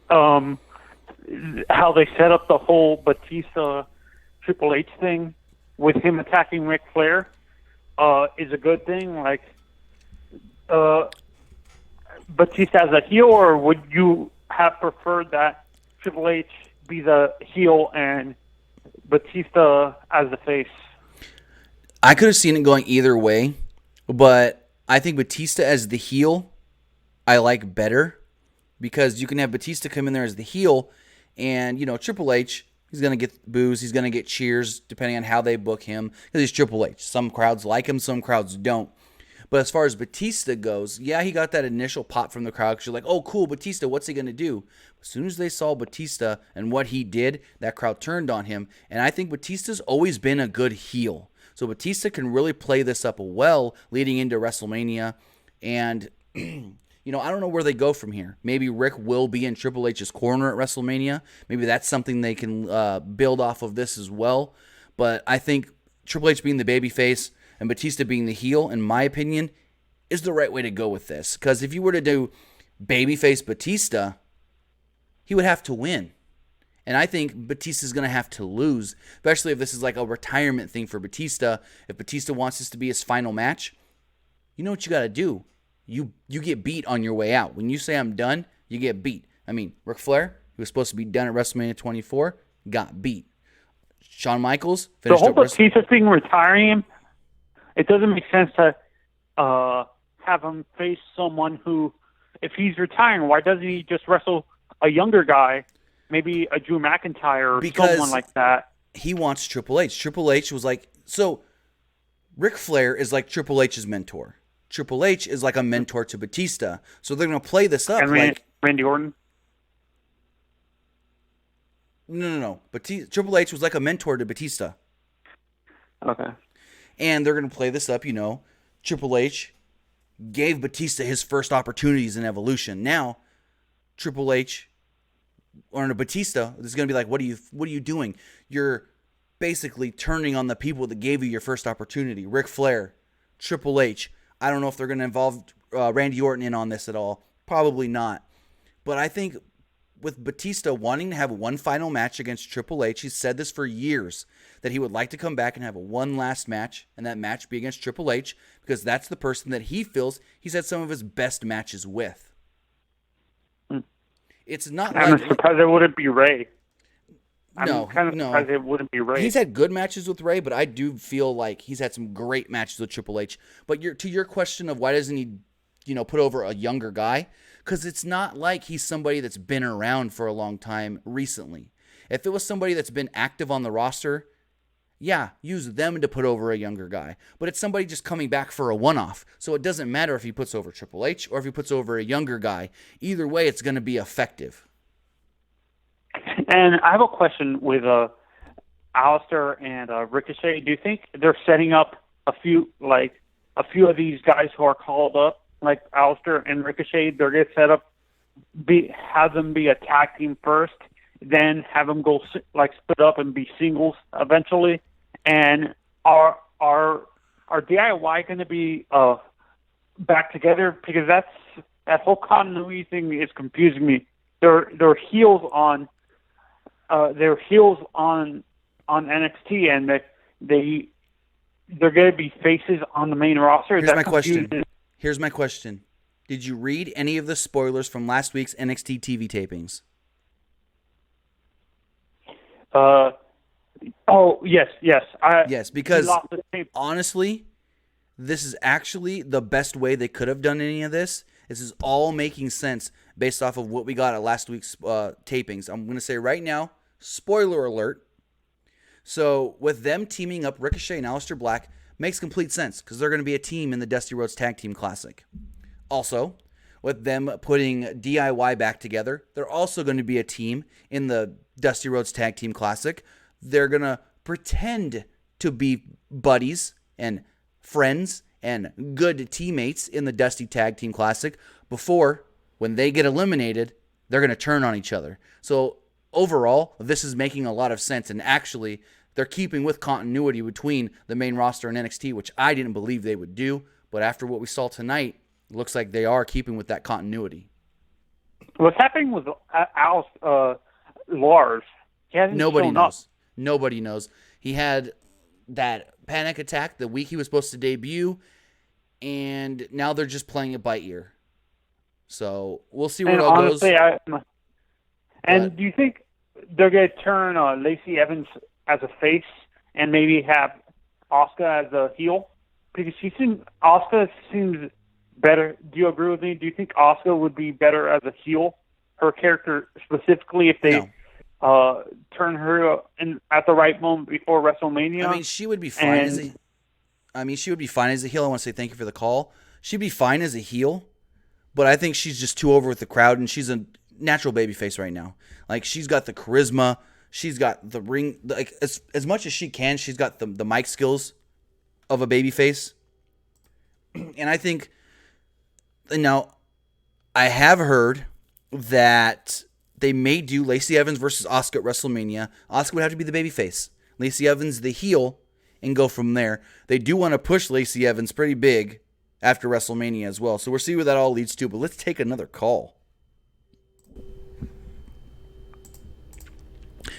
how they set up the whole Batista Triple H thing with him attacking Ric Flair is a good thing? Like, Batista as a heel, or would you have preferred that Triple H be the heel and Batista as the face? I could have seen it going either way, but I think Batista as the heel, I like better, because you can have Batista come in there as the heel, and, Triple H, he's going to get boos, he's going to get cheers, depending on how they book him, because he's Triple H. Some crowds like him, some crowds don't. But as far as Batista goes, yeah, he got that initial pop from the crowd, because you're like, oh, cool, Batista, what's he going to do? As soon as they saw Batista and what he did, that crowd turned on him, and I think Batista's always been a good heel. So Batista can really play this up well leading into WrestleMania. And, I don't know where they go from here. Maybe Rick will be in Triple H's corner at WrestleMania. Maybe that's something they can build off of this as well. But I think Triple H being the babyface and Batista being the heel, in my opinion, is the right way to go with this. Because if you were to do babyface Batista, he would have to win. And I think Batista's going to have to lose, especially if this is like a retirement thing for Batista. If Batista wants this to be his final match, you know what you got to do. You get beat on your way out. When you say I'm done, you get beat. I mean, Ric Flair, who was supposed to be done at WrestleMania 24, got beat. Shawn Michaels finished the whole Batista thing retiring him, it doesn't make sense to have him face someone who, if he's retiring, why doesn't he just wrestle a younger guy? Maybe a Drew McIntyre or someone like that. He wants Triple H. Triple H was like, so Ric Flair is like Triple H's mentor. Triple H is like a mentor to Batista. So they're going to play this up. And Randy Orton? No. Triple H was like a mentor to Batista. Okay. And they're going to play this up, Triple H gave Batista his first opportunities in Evolution. Now, Triple H or Batista is going to be like, what are you doing? You're basically turning on the people that gave you your first opportunity. Ric Flair, Triple H. I don't know if they're going to involve Randy Orton in on this at all. Probably not. But I think with Batista wanting to have one final match against Triple H, he's said this for years, that he would like to come back and have one last match, and that match be against Triple H, because that's the person that he feels he's had some of his best matches with. It's not I'm surprised it wouldn't be Ray. No, I'm kind of surprised it wouldn't be Ray. He's had good matches with Ray, but I do feel like he's had some great matches with Triple H. But to your question of why doesn't he, put over a younger guy? Because it's not like he's somebody that's been around for a long time recently. If it was somebody that's been active on the roster, yeah, use them to put over a younger guy. But it's somebody just coming back for a one-off. So it doesn't matter if he puts over Triple H or if he puts over a younger guy. Either way, it's going to be effective. And I have a question with Alistair and Ricochet. Do you think they're setting up a few of these guys who are called up, like Alistair and Ricochet? They're going to set up, have them be a tag team first, then have them go split up and be singles eventually. And are DIY going to be back together? Because that whole continuity thing is confusing me. They're heels on NXT, and they're going to be faces on the main roster. Here's my question. Did you read any of the spoilers from last week's NXT TV tapings? Yes. Yes, because honestly, this is actually the best way they could have done any of this. This is all making sense based off of what we got at last week's tapings. I'm going to say right now, spoiler alert. So with them teaming up, Ricochet and Aleister Black makes complete sense because they're going to be a team in the Dusty Rhodes Tag Team Classic. Also, with them putting DIY back together, they're also going to be a team in the Dusty Rhodes Tag Team Classic. They're going to pretend to be buddies and friends and good teammates in the Dusty Tag Team Classic before, when they get eliminated, they're going to turn on each other. So overall, this is making a lot of sense, and actually, they're keeping with continuity between the main roster and NXT, which I didn't believe they would do, but after what we saw tonight, it looks like they are keeping with that continuity. What's happening with Lars? He hasn't Nobody shown knows. up. Nobody knows. He had that panic attack the week he was supposed to debut, and now they're just playing it by ear. So we'll see where it all honestly, goes. Do you think they're going to turn Lacey Evans as a face and maybe have Asuka as a heel? Because Asuka seems better. Do you agree with me? Do you think Asuka would be better as a heel? Her character specifically, if they turn her at the right moment before WrestleMania. I mean, she would be fine as a. She would be fine as a heel. I want to say thank you for the call. She'd be fine as a heel, but I think she's just too over with the crowd, and she's a natural babyface right now. Like, she's got the charisma, she's got the ring. Like, as much as she can, she's got the mic skills of a babyface. And I think now I have heard that they may do Lacey Evans versus Asuka at WrestleMania. Asuka would have to be the babyface, Lacey Evans the heel, and go from there. They do want to push Lacey Evans pretty big after WrestleMania as well. So we'll see where that all leads to. But let's take another call.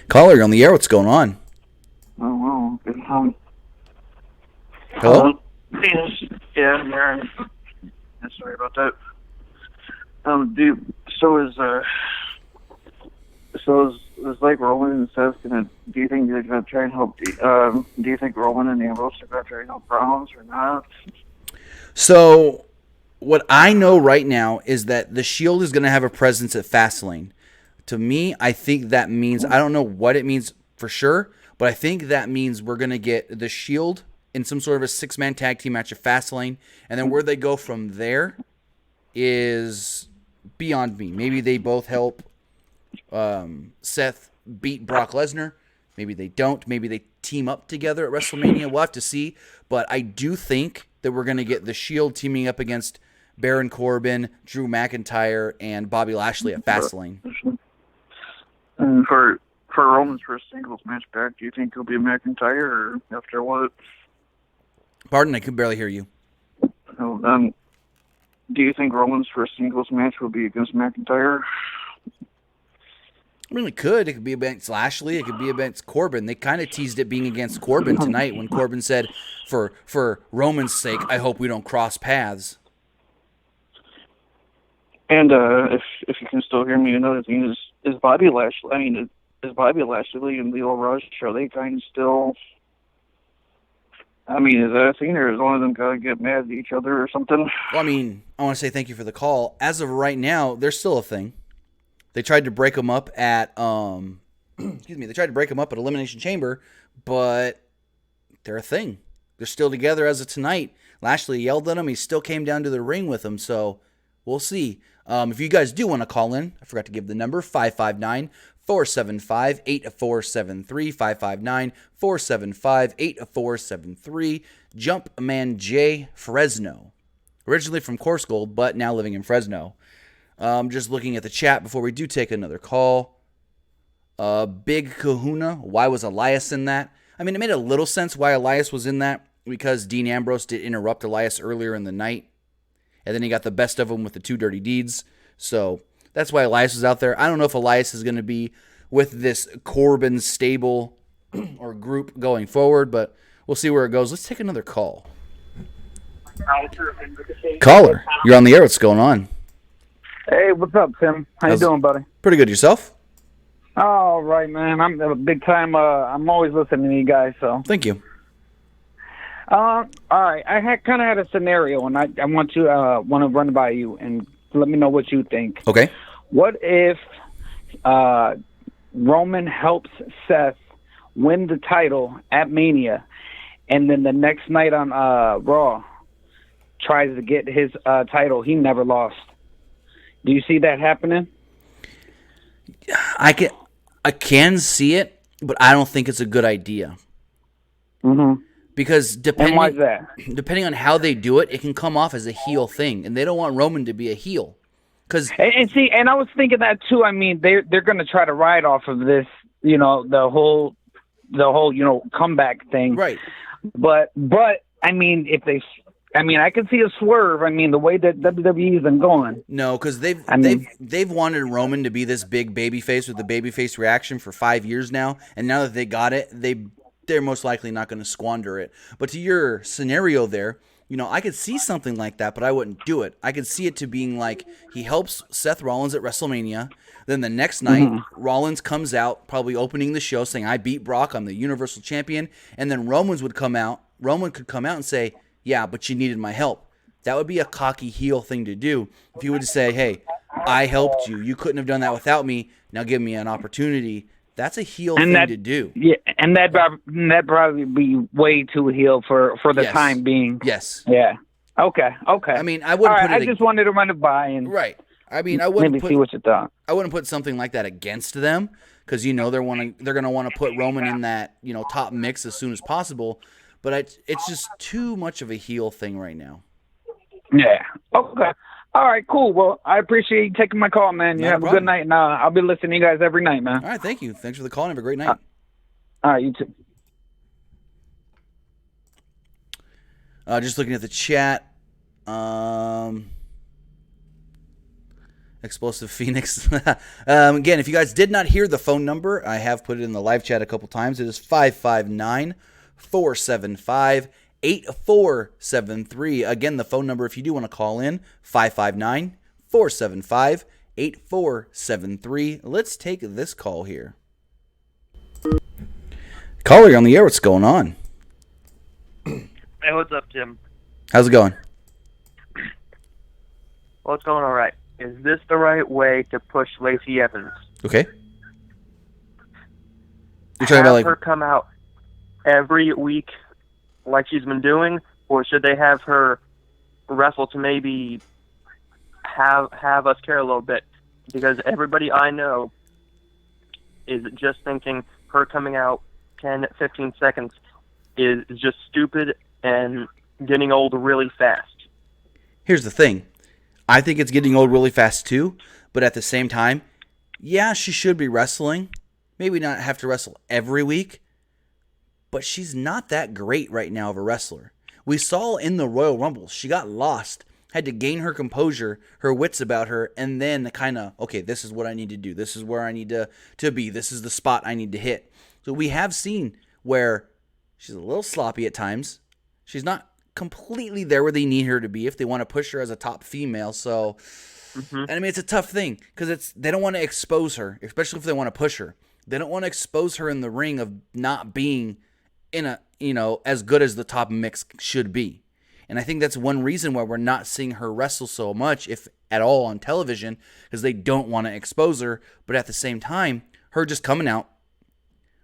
Caller, you're on the air. What's going on? Oh, wow. Good. Hello? Yeah, I'm here. Sorry about that. Is like Roman and Seth gonna? Do you think they're gonna try and help? Do you think Roman and Ambrose are gonna try and help Browns or not? So, what I know right now is that the Shield is going to have a presence at Fastlane. To me, I think that means, I don't know what it means for sure, but I think that means we're going to get the Shield in some sort of a 6-man tag team match at Fastlane, and then where they go from there is beyond me. Maybe they both help Seth beat Brock Lesnar. Maybe they don't. Maybe they team up together at WrestleMania. We'll have to see. But I do think that we're going to get the Shield teaming up against Baron Corbin, Drew McIntyre, and Bobby Lashley at Fastlane. And for Roman's first singles match back, do you think he'll be McIntyre or after what? Pardon, I could barely hear you. Do you think Roman's first singles match will be against McIntyre? I mean, it could. It could be against Lashley. It could be against Corbin. They kind of teased it being against Corbin tonight when Corbin said, for Roman's sake, I hope we don't cross paths. And if you can still hear me, another thing is Bobby Lashley. I mean, is Bobby Lashley and Leo Rush, are they kind of still? I mean, is that a thing, or is one of them going to get mad at each other or something? Well, I mean, I want to say thank you for the call. As of right now, they're still a thing. They tried to break them up at They tried to break them up at Elimination Chamber, but they're a thing. They're still together as of tonight. Lashley yelled at him. He still came down to the ring with him, so we'll see. If you guys do want to call in, I forgot to give the number, 559-475-8473, 559-475-8473. Jumpman J. Fresno. Originally from Course Gold, but now living in Fresno. Just looking at the chat before we do take another call. Big Kahuna, why was Elias in that? I mean, it made a little sense why Elias was in that, because Dean Ambrose did interrupt Elias earlier in the night, and then he got the best of him with the 2 dirty deeds, so that's why Elias was out there. I don't know if Elias is going to be with this Corbin stable or group going forward, but we'll see where it goes. Let's take another call. Caller, you're on the air. What's going on? Hey, what's up, Tim? How you doing, buddy? Pretty good. Yourself? All right, man. I'm a big time. I'm always listening to you guys. So thank you. All right. I kind of had a scenario, and I want to run by you and let me know what you think. Okay. What if Roman helps Seth win the title at Mania, and then the next night on Raw, tries to get his title. He never lost. Do you see that happening? I can see it, but I don't think it's a good idea. Mm-hmm. Because And why is that? depending on how they do it, it can come off as a heel thing, and they don't want Roman to be a heel. And see, and I was thinking that too. I mean, they're going to try to ride off of this, the whole comeback thing, right? But I mean, I can see a swerve. I mean, the way that WWE's been going. No, because they've wanted Roman to be this big babyface with the babyface reaction for 5 years now, and now that they got it, they're most likely not going to squander it. But to your scenario there, I could see something like that, but I wouldn't do it. I could see it to being like he helps Seth Rollins at WrestleMania. Then the next night, Rollins comes out, probably opening the show, saying, "I beat Brock. I'm the Universal Champion." And then Roman could come out and say, "Yeah, but you needed my help." That would be a cocky heel thing to do. If he would say, "Hey, I helped you. You couldn't have done that without me. Now give me an opportunity." That's a heel thing to do. Yeah, and that probably be way too heel for the time being. Yes. Yeah. Okay. I mean, I wouldn't put it. I just wanted to run it by and right. I mean, I wouldn't see what you thought. I wouldn't put something like that against them because they're going to want to put Roman in that top mix as soon as possible. But it's just too much of a heel thing right now. Yeah. Okay. All right, cool. Well, I appreciate you taking my call, man. You have a good night, and I'll be listening to you guys every night, man. All right, thank you. Thanks for the call, and have a great night. All right, you too. Just looking at the chat. Explosive Phoenix. Again, if you guys did not hear the phone number, I have put it in the live chat a couple times. It is 559-475-8473. Again, the phone number, if you do want to call in, 559-475-8473. Let's take this call here. Caller, you're on the air. What's going on? Hey, what's up, Tim? How's it going? Well, it's going all right. Is this the right way to push Lacey Evans? Okay. You're talking about her come out every week like she's been doing, or should they have her wrestle to maybe have us care a little bit? Because everybody I know is just thinking her coming out 10, 15 seconds is just stupid and getting old really fast. Here's the thing. I think it's getting old really fast too, but at the same time, yeah, she should be wrestling. Maybe not have to wrestle every week, but she's not that great right now of a wrestler. We saw in the Royal Rumble, she got lost, had to gain her composure, her wits about her, and then kind of, okay, this is what I need to do. This is where I need to be. This is the spot I need to hit. So we have seen where she's a little sloppy at times. She's not completely there where they need her to be if they want to push her as a top female. So, and I mean, it's a tough thing because they don't want to expose her, especially if they want to push her. They don't want to expose her in the ring of not being in a, as good as the top mix should be. And I think that's one reason why we're not seeing her wrestle so much, if at all, on television, because they don't want to expose her. But at the same time, her just coming out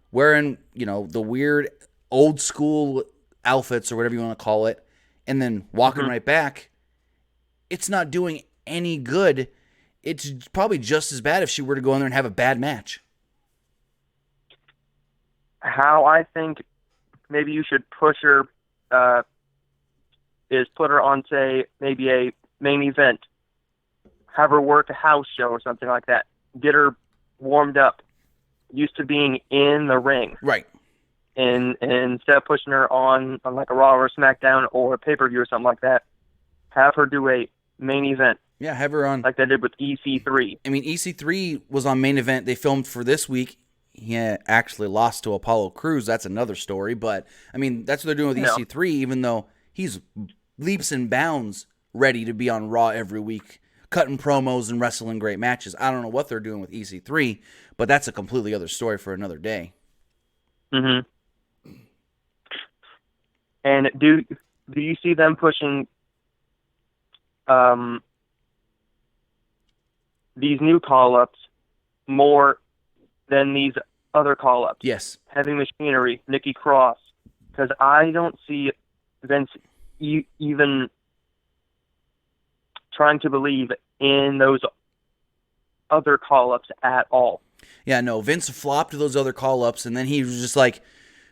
wearing, the weird old school outfits or whatever you want to call it, and then walking right back, it's not doing any good. It's probably just as bad if she were to go in there and have a bad match. How I think maybe you should push her is put her on, say, maybe a main event. Have her work a house show or something like that. Get her warmed up, used to being in the ring. Right. And instead of pushing her on like a Raw or SmackDown or a pay-per-view or something like that, have her do a main event. Yeah, have her on. Like they did with EC3. I mean, EC3 was on main event. They filmed for this week. He actually lost to Apollo Crews. That's another story. But, I mean, that's what they're doing with EC3, even though he's leaps and bounds ready to be on Raw every week, cutting promos and wrestling great matches. I don't know what they're doing with EC3, but that's a completely other story for another day. Mm-hmm. And do you see them pushing these new call-ups more than these other call-ups? Yes. Heavy Machinery, Nikki Cross. Because I don't see Vince even trying to believe in those other call-ups at all. Yeah, no, Vince flopped those other call-ups, and then he was just like,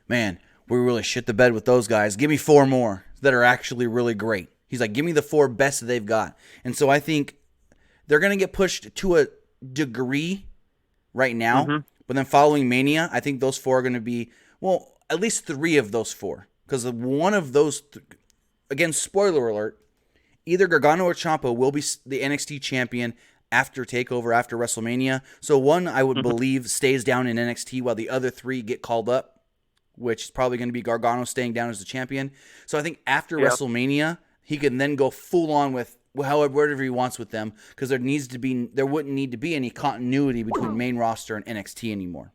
man, we really shit the bed with those guys. Give me 4 more that are actually really great. He's like, give me the 4 best that they've got. And so I think they're going to get pushed to a degree right now, but then following Mania, I think those 4 are going to be, well, at least 3 of those 4. Because one of those, again, spoiler alert, either Gargano or Ciampa will be the NXT champion after TakeOver, after WrestleMania. So one, I would believe, stays down in NXT while the other 3 get called up, which is probably going to be Gargano staying down as the champion. So I think after WrestleMania, he can then go full on with whatever he wants with them, because there wouldn't need to be any continuity between main roster and NXT anymore.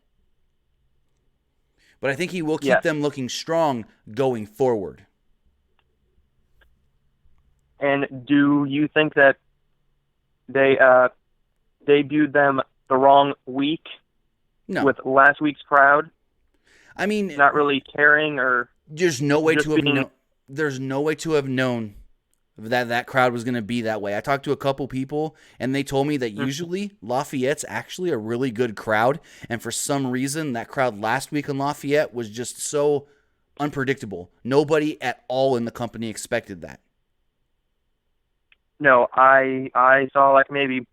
But I think he will keep them looking strong going forward. And do you think that they debuted them the wrong week with last week's crowd? I mean, not really caring, or there's no way to have there's no way to have known that crowd was going to be that way. I talked to a couple people, and they told me that usually Lafayette's actually a really good crowd, and for some reason, that crowd last week in Lafayette was just so unpredictable. Nobody at all in the company expected that. No, I saw like maybe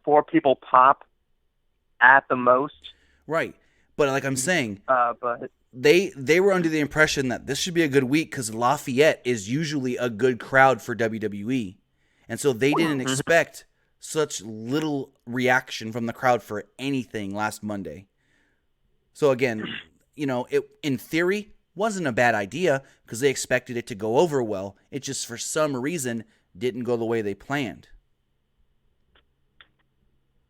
4 people pop at the most. Right. But like I'm saying, but they were under the impression that this should be a good week because Lafayette is usually a good crowd for WWE. And so they didn't expect such little reaction from the crowd for anything last Monday. So again, it in theory wasn't a bad idea because they expected it to go over well. It just for some reason didn't go the way they planned.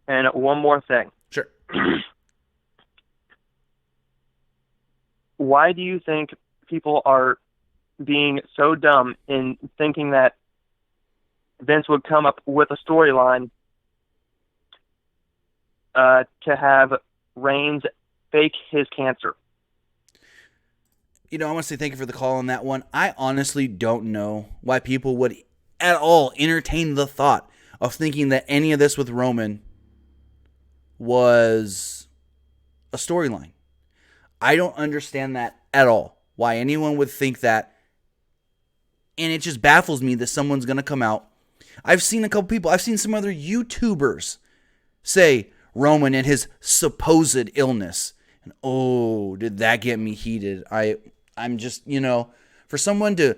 And one more thing. Sure. Why do you think people are being so dumb in thinking that Vince would come up with a storyline to have Reigns fake his cancer? I want to say thank you for the call on that one. I honestly don't know why people would at all entertain the thought of thinking that any of this with Roman was a storyline. I don't understand that at all. Why anyone would think that. And it just baffles me that someone's going to come out. I've seen a couple people, I've seen some other YouTubers say Roman and his supposed illness. And did that get me heated? I'm just, for someone to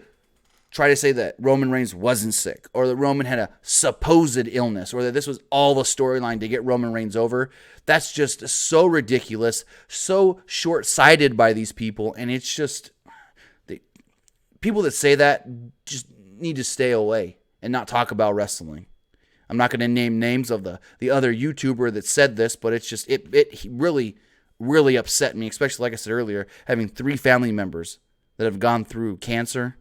try to say that Roman Reigns wasn't sick, or that Roman had a supposed illness, or that this was all the storyline to get Roman Reigns over, that's just so ridiculous, so short-sighted by these people, and it's just, people that say that just need to stay away and not talk about wrestling. I'm not going to name names of the other YouTuber that said this, but it's just, it really, really upset me, especially, like I said earlier, having 3 family members that have gone through cancer.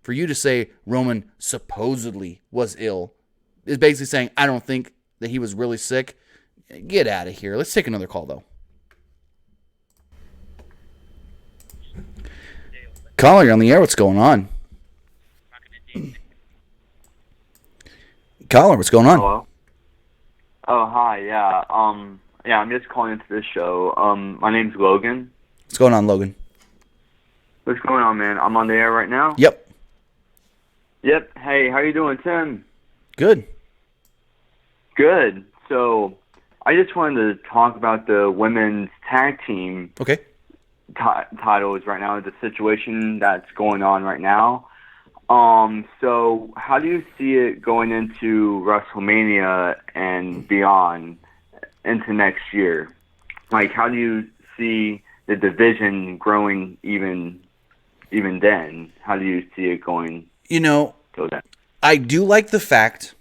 For you to say Roman supposedly was ill is basically saying, I don't think that he was really sick. Get out of here. Let's take another call, though. Caller, you're on the air. What's going on? Caller, what's going on? Hello? Oh, hi. Yeah. I'm just calling into this show. My name's Logan. What's going on, Logan? What's going on, man? I'm on the air right now? Yep. Yep. Hey, how you doing, Tim? Good. Good. So, I just wanted to talk about the women's tag team titles right now, the situation that's going on right now. So, how do you see it going into WrestleMania and beyond into next year? Like, how do you see the division growing even then? How do you see it going? I do like the fact.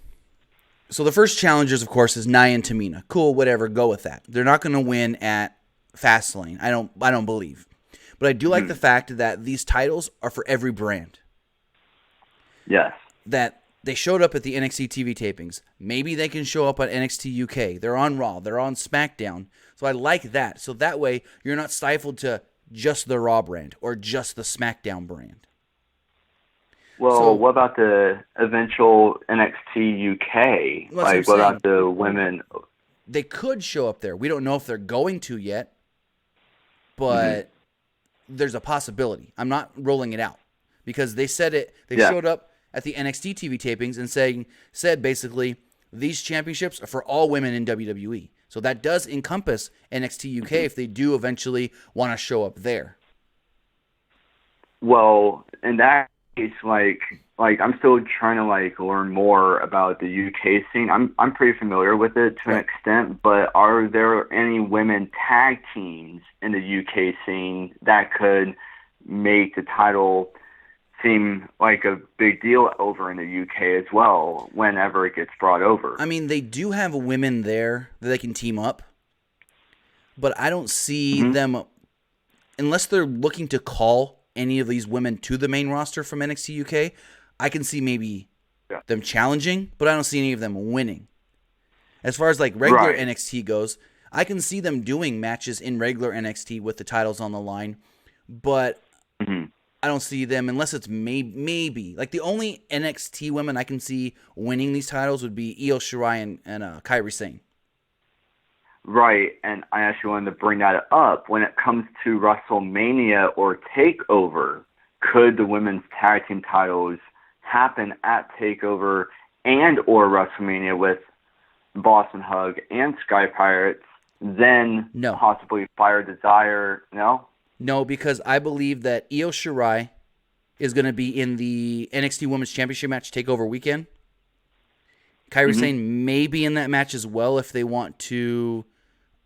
So the first challengers, of course, is Nia and Tamina. Cool, whatever, go with that. They're not going to win at Fastlane. I don't believe. But I do like the fact that these titles are for every brand. Yes. That they showed up at the NXT TV tapings. Maybe they can show up on NXT UK. They're on Raw. They're on SmackDown. So I like that. So that way you're not stifled to just the Raw brand or just the SmackDown brand. Well, what about the eventual NXT UK? Like, what about the women? They could show up there. We don't know if they're going to yet, but there's a possibility. I'm not rolling it out because they said it. They showed up at the NXT TV tapings and said basically these championships are for all women in WWE. So that does encompass NXT UK if they do eventually want to show up there. Well, in that case, like I'm still trying to learn more about the UK scene. I'm pretty familiar with it to an extent, but are there any women tag teams in the UK scene that could make the title seem like a big deal over in the UK as well whenever it gets brought over? I mean, they do have women there that they can team up, but I don't see them, unless they're looking to call any of these women to the main roster from NXT UK, I can see maybe them challenging, but I don't see any of them winning. As far as regular NXT goes, I can see them doing matches in regular NXT with the titles on the line, but I don't see them unless it's maybe. The only NXT women I can see winning these titles would be Io Shirai and Kairi Sane. Right, and I actually wanted to bring that up. When it comes to WrestleMania or TakeOver, could the women's tag team titles happen at TakeOver and or WrestleMania with Boston Hug and Sky Pirates, then possibly Fire Desire? No? No, because I believe that Io Shirai is going to be in the NXT Women's Championship match TakeOver weekend. Kairi Sane may be in that match as well if they want to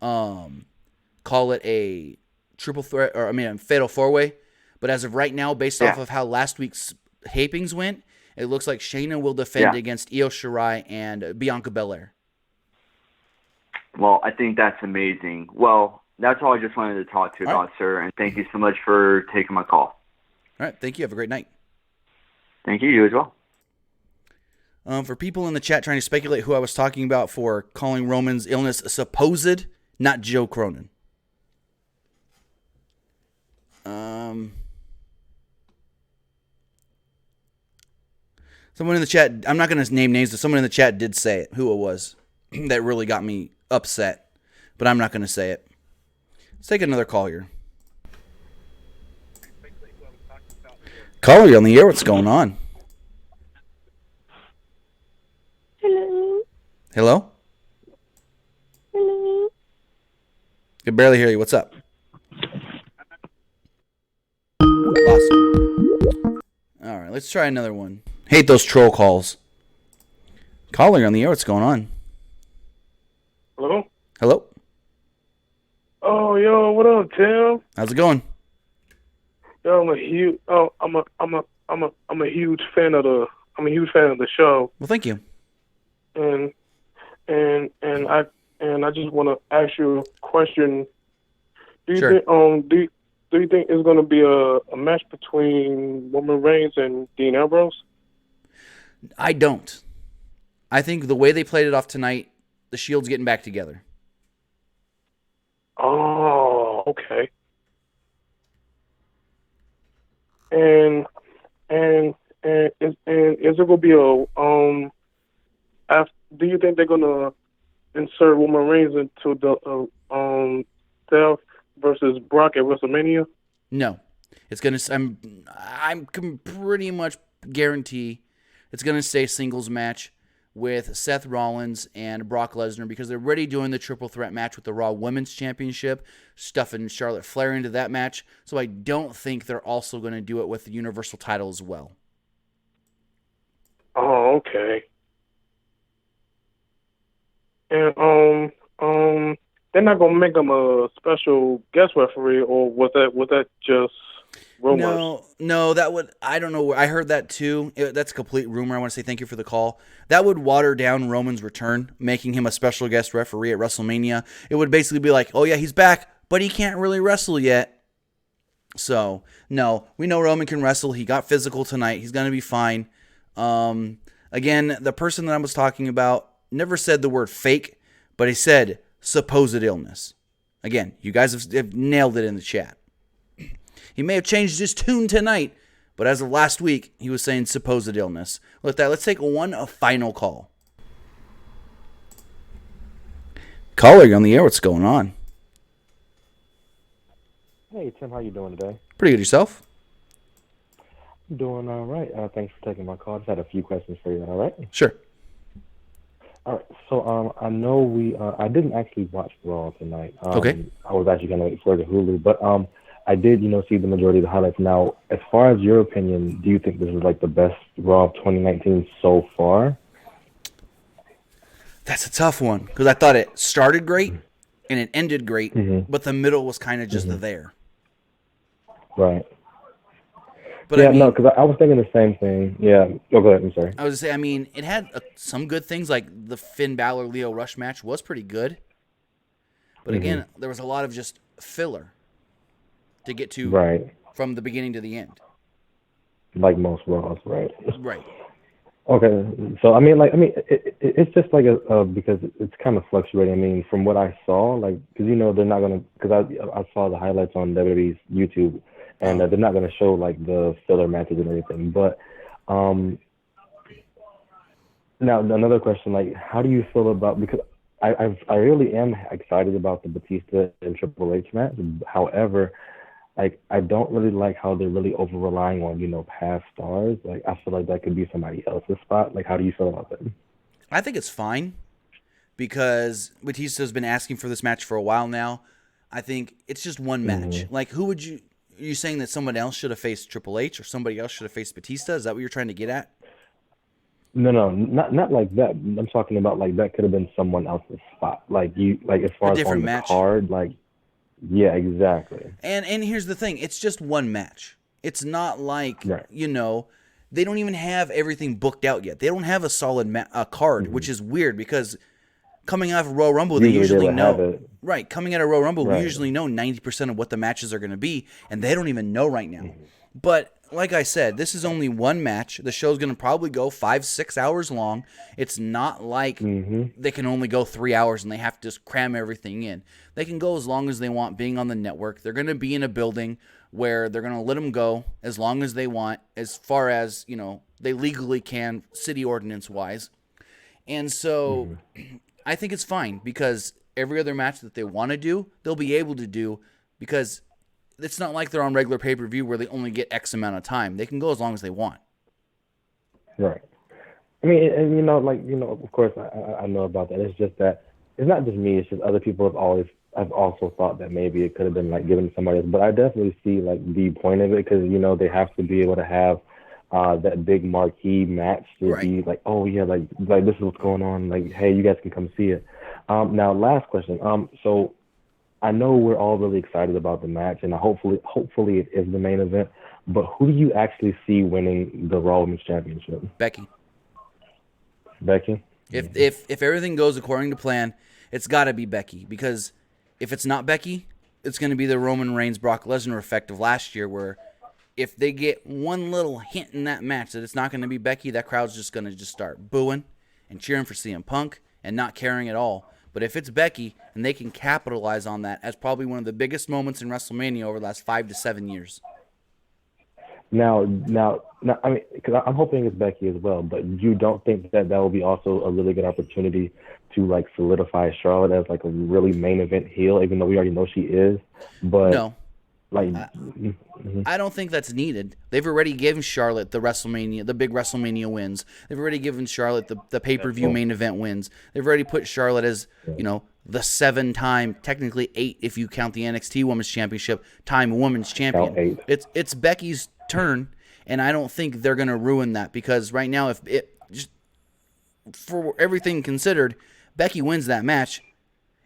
call it a triple threat, or a fatal four-way. But as of right now, based off of how last week's tapings went, it looks like Shayna will defend against Io Shirai and Bianca Belair. Well, I think that's amazing. Well, that's all I just wanted to talk to you about, sir, and thank you so much for taking my call. All right, thank you. Have a great night. Thank you. You as well. For people in the chat trying to speculate who I was talking about for calling Roman's illness supposed, not Joe Cronin. Someone in the chat, I'm not going to name names, but someone in the chat did say it, who it was, that really got me upset, but I'm not going to say it. Let's take another call here. Caller, you're on the air. What's going on? Hello? Hello? Hello? I can barely hear you. What's up? Lost him. All right, let's try another one. Hate those troll calls. Caller, you're on the air. What's going on? Hello? Hello? Oh, yo, what up, Tim? How's it going? Yo, I'm a huge fan of the show. Well, thank you. And I just want to ask you a question. Do you think it's going to be a match between Roman Reigns and Dean Ambrose? I don't. I think the way they played it off tonight, the Shield's getting back together. Oh, okay. And is it gonna be do you think they're gonna insert Roman Reigns into the Seth versus Brock at WrestleMania? No, it's gonna. I'm can pretty much guarantee it's gonna stay singles match with Seth Rollins and Brock Lesnar because they're already doing the triple threat match with the Raw Women's Championship, stuffing Charlotte Flair into that match. So I don't think they're also going to do it with the Universal title as well. Oh, okay. And they're not gonna make him a special guest referee, or was that just rumors? No, that would, I don't know. I heard that too. That's a complete rumor. I want to say thank you for the call. That would water down Roman's return, making him a special guest referee at WrestleMania. It would basically be like, oh yeah, he's back, but he can't really wrestle yet. So, no, we know Roman can wrestle. He got physical tonight. He's going to be fine. Again, the person that I was talking about never said the word fake, but he said supposed illness. Again, you guys have nailed it in the chat. He may have changed his tune tonight, But as of last week, he was saying supposed illness. With that, let's take a final call. Caller, you're on the air. What's going on? Hey, Tim, how you doing today? Pretty good. Yourself? I'm doing all right. Thanks for taking my call. I just had a few questions for you, all right? Sure. All right. So I know I didn't actually watch Raw tonight. Okay. I was actually going to wait for the Hulu, but I did, see the majority of the highlights. Now, as far as your opinion, do you think this is like the best Raw of 2019 so far? That's a tough one because I thought it started great and it ended great, but the middle was kind of just there. Right. But yeah, I mean, no, because I was thinking the same thing. Yeah. Oh, go ahead. I'm sorry. I was going to say, it had some good things, like the Finn Balor-Leo Rush match was pretty good. But again, there was a lot of just filler to get to from the beginning to the end. Like most Raws, right? Right. Okay, so it's just like because it's kind of fluctuating. I mean, from what I saw, like, because they're not gonna, because I saw the highlights on WWE's YouTube, and they're not gonna show like the filler matches and everything. But now another question, like, how do you feel about, because I really am excited about the Batista and Triple H match. However, like, I don't really like how they're really over relying on, past stars. Like, I feel like that could be somebody else's spot. Like, how do you feel about that? I think it's fine because Batista's been asking for this match for a while now. I think it's just one match. Like, are you saying that someone else should have faced Triple H or somebody else should have faced Batista? Is that what you're trying to get at? No, not like that. I'm talking about, like, that could have been someone else's spot. Like, as far as on the card, like, yeah, exactly. And here's the thing. It's just one match. It's not like, they don't even have everything booked out yet. They don't have a solid card, which is weird because coming out of Royal Rumble, they usually know. Right, coming out of Royal Rumble, we usually know 90% of what the matches are going to be, and they don't even know right now. But like I said, this is only one match. The show's going to probably go 5-6 hours long. It's not like they can only go 3 hours and they have to just cram everything in. They can go as long as they want being on the network. They're going to be in a building where they're going to let them go as long as they want, as far as, they legally can, city ordinance-wise. And so I think it's fine because every other match that they want to do, they'll be able to do because it's not like they're on regular pay-per-view where they only get X amount of time. They can go as long as they want. Right. I mean, and of course, I know about that. It's just that it's not just me. It's just other people have also thought that maybe it could have been like given to somebody else. But I definitely see like the point of it because they have to be able to have that big marquee match to be like, oh yeah, like this is what's going on. Like, hey, you guys can come see it. Now, last question. So I know we're all really excited about the match, and hopefully it is the main event. But who do you actually see winning the Raw Women's Championship? Becky. Becky? If everything goes according to plan, it's got to be Becky. Because if it's not Becky, it's going to be the Roman Reigns Brock Lesnar effect of last year, where if they get one little hint in that match that it's not going to be Becky, that crowd's just going to just start booing and cheering for CM Punk and not caring at all. But if it's Becky, and they can capitalize on that as probably one of the biggest moments in WrestleMania over the last 5 to 7 years. Now, I mean, because I'm hoping it's Becky as well, but you don't think that will be also a really good opportunity to like solidify Charlotte as like a really main event heel, even though we already know she is. But no, like I don't think that's needed. They've already given Charlotte the big WrestleMania wins. They've already given Charlotte the pay-per-view main event wins. They've already put Charlotte as, the 7-time, technically 8 if you count the NXT Women's Championship, time women's champion. It's Becky's turn, and I don't think they're going to ruin that because right now, if it just for everything considered, Becky wins that match,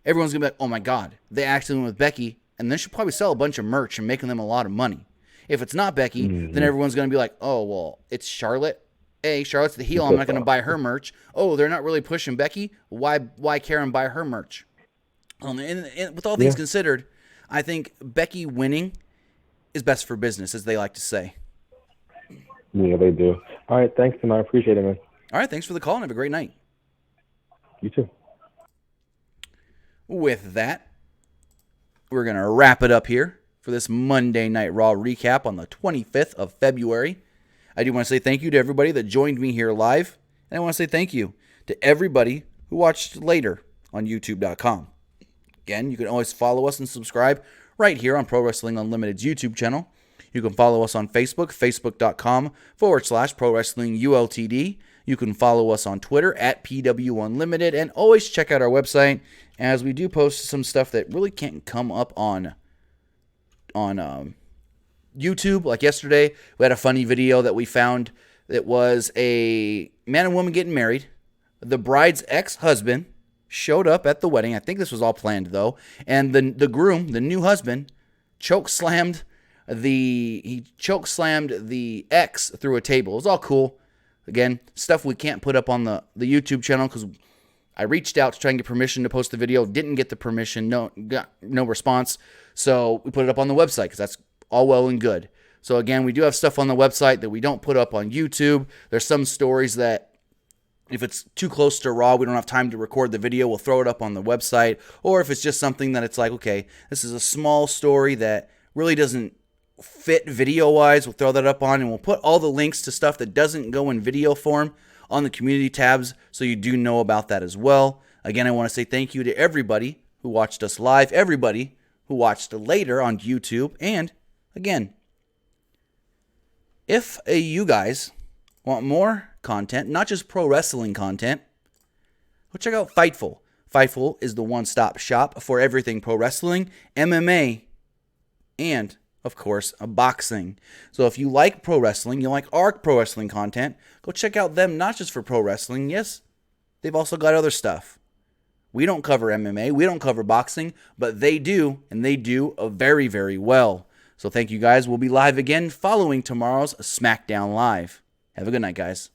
everyone's going to be like, oh my God, they actually went with Becky. And then she'll probably sell a bunch of merch and making them a lot of money. If it's not Becky, then everyone's going to be like, oh, well, it's Charlotte. Charlotte's the heel. I'm not going to buy her merch. Oh, they're not really pushing Becky. Why care and buy her merch? And with all things considered, I think Becky winning is best for business, as they like to say. Yeah, they do. All right, thanks, and I appreciate it, man. All right, thanks for the call, and have a great night. You too. With that, we're going to wrap it up here for this Monday Night Raw recap on the 25th of February. I do want to say thank you to everybody that joined me here live. And I want to say thank you to everybody who watched later on YouTube.com. Again, you can always follow us and subscribe right here on Pro Wrestling Unlimited's YouTube channel. You can follow us on Facebook, facebook.com/Pro Wrestling ULTD. You can follow us on Twitter at PW Unlimited, and always check out our website, as we do post some stuff that really can't come up on YouTube. Like yesterday, we had a funny video that we found that was a man and woman getting married. The bride's ex-husband showed up at the wedding. I think this was all planned, though. And the groom, the new husband, chokeslammed the ex through a table. It was all cool. Again, stuff we can't put up on the YouTube channel because I reached out to try and get permission to post the video. Didn't get the permission. Got no response. So we put it up on the website because that's all well and good. So again, we do have stuff on the website that we don't put up on YouTube. There's some stories that if it's too close to Raw, we don't have time to record the video, we'll throw it up on the website. Or if it's just something that it's like, okay, this is a small story that really doesn't fit video-wise, we'll throw that up on, and we'll put all the links to stuff that doesn't go in video form on the community tabs, so you do know about that as well. Again, I want to say thank you to everybody who watched us live, everybody who watched later on YouTube, and again, if you guys want more content, not just pro wrestling content, go check out Fightful. Fightful is the one-stop shop for everything pro wrestling, MMA, and, of course, boxing. So if you like pro wrestling, you like our pro wrestling content, go check out them, not just for pro wrestling. Yes, they've also got other stuff. We don't cover MMA, we don't cover boxing, but they do, and they do very, very well. So thank you guys. We'll be live again following tomorrow's SmackDown Live. Have a good night, guys.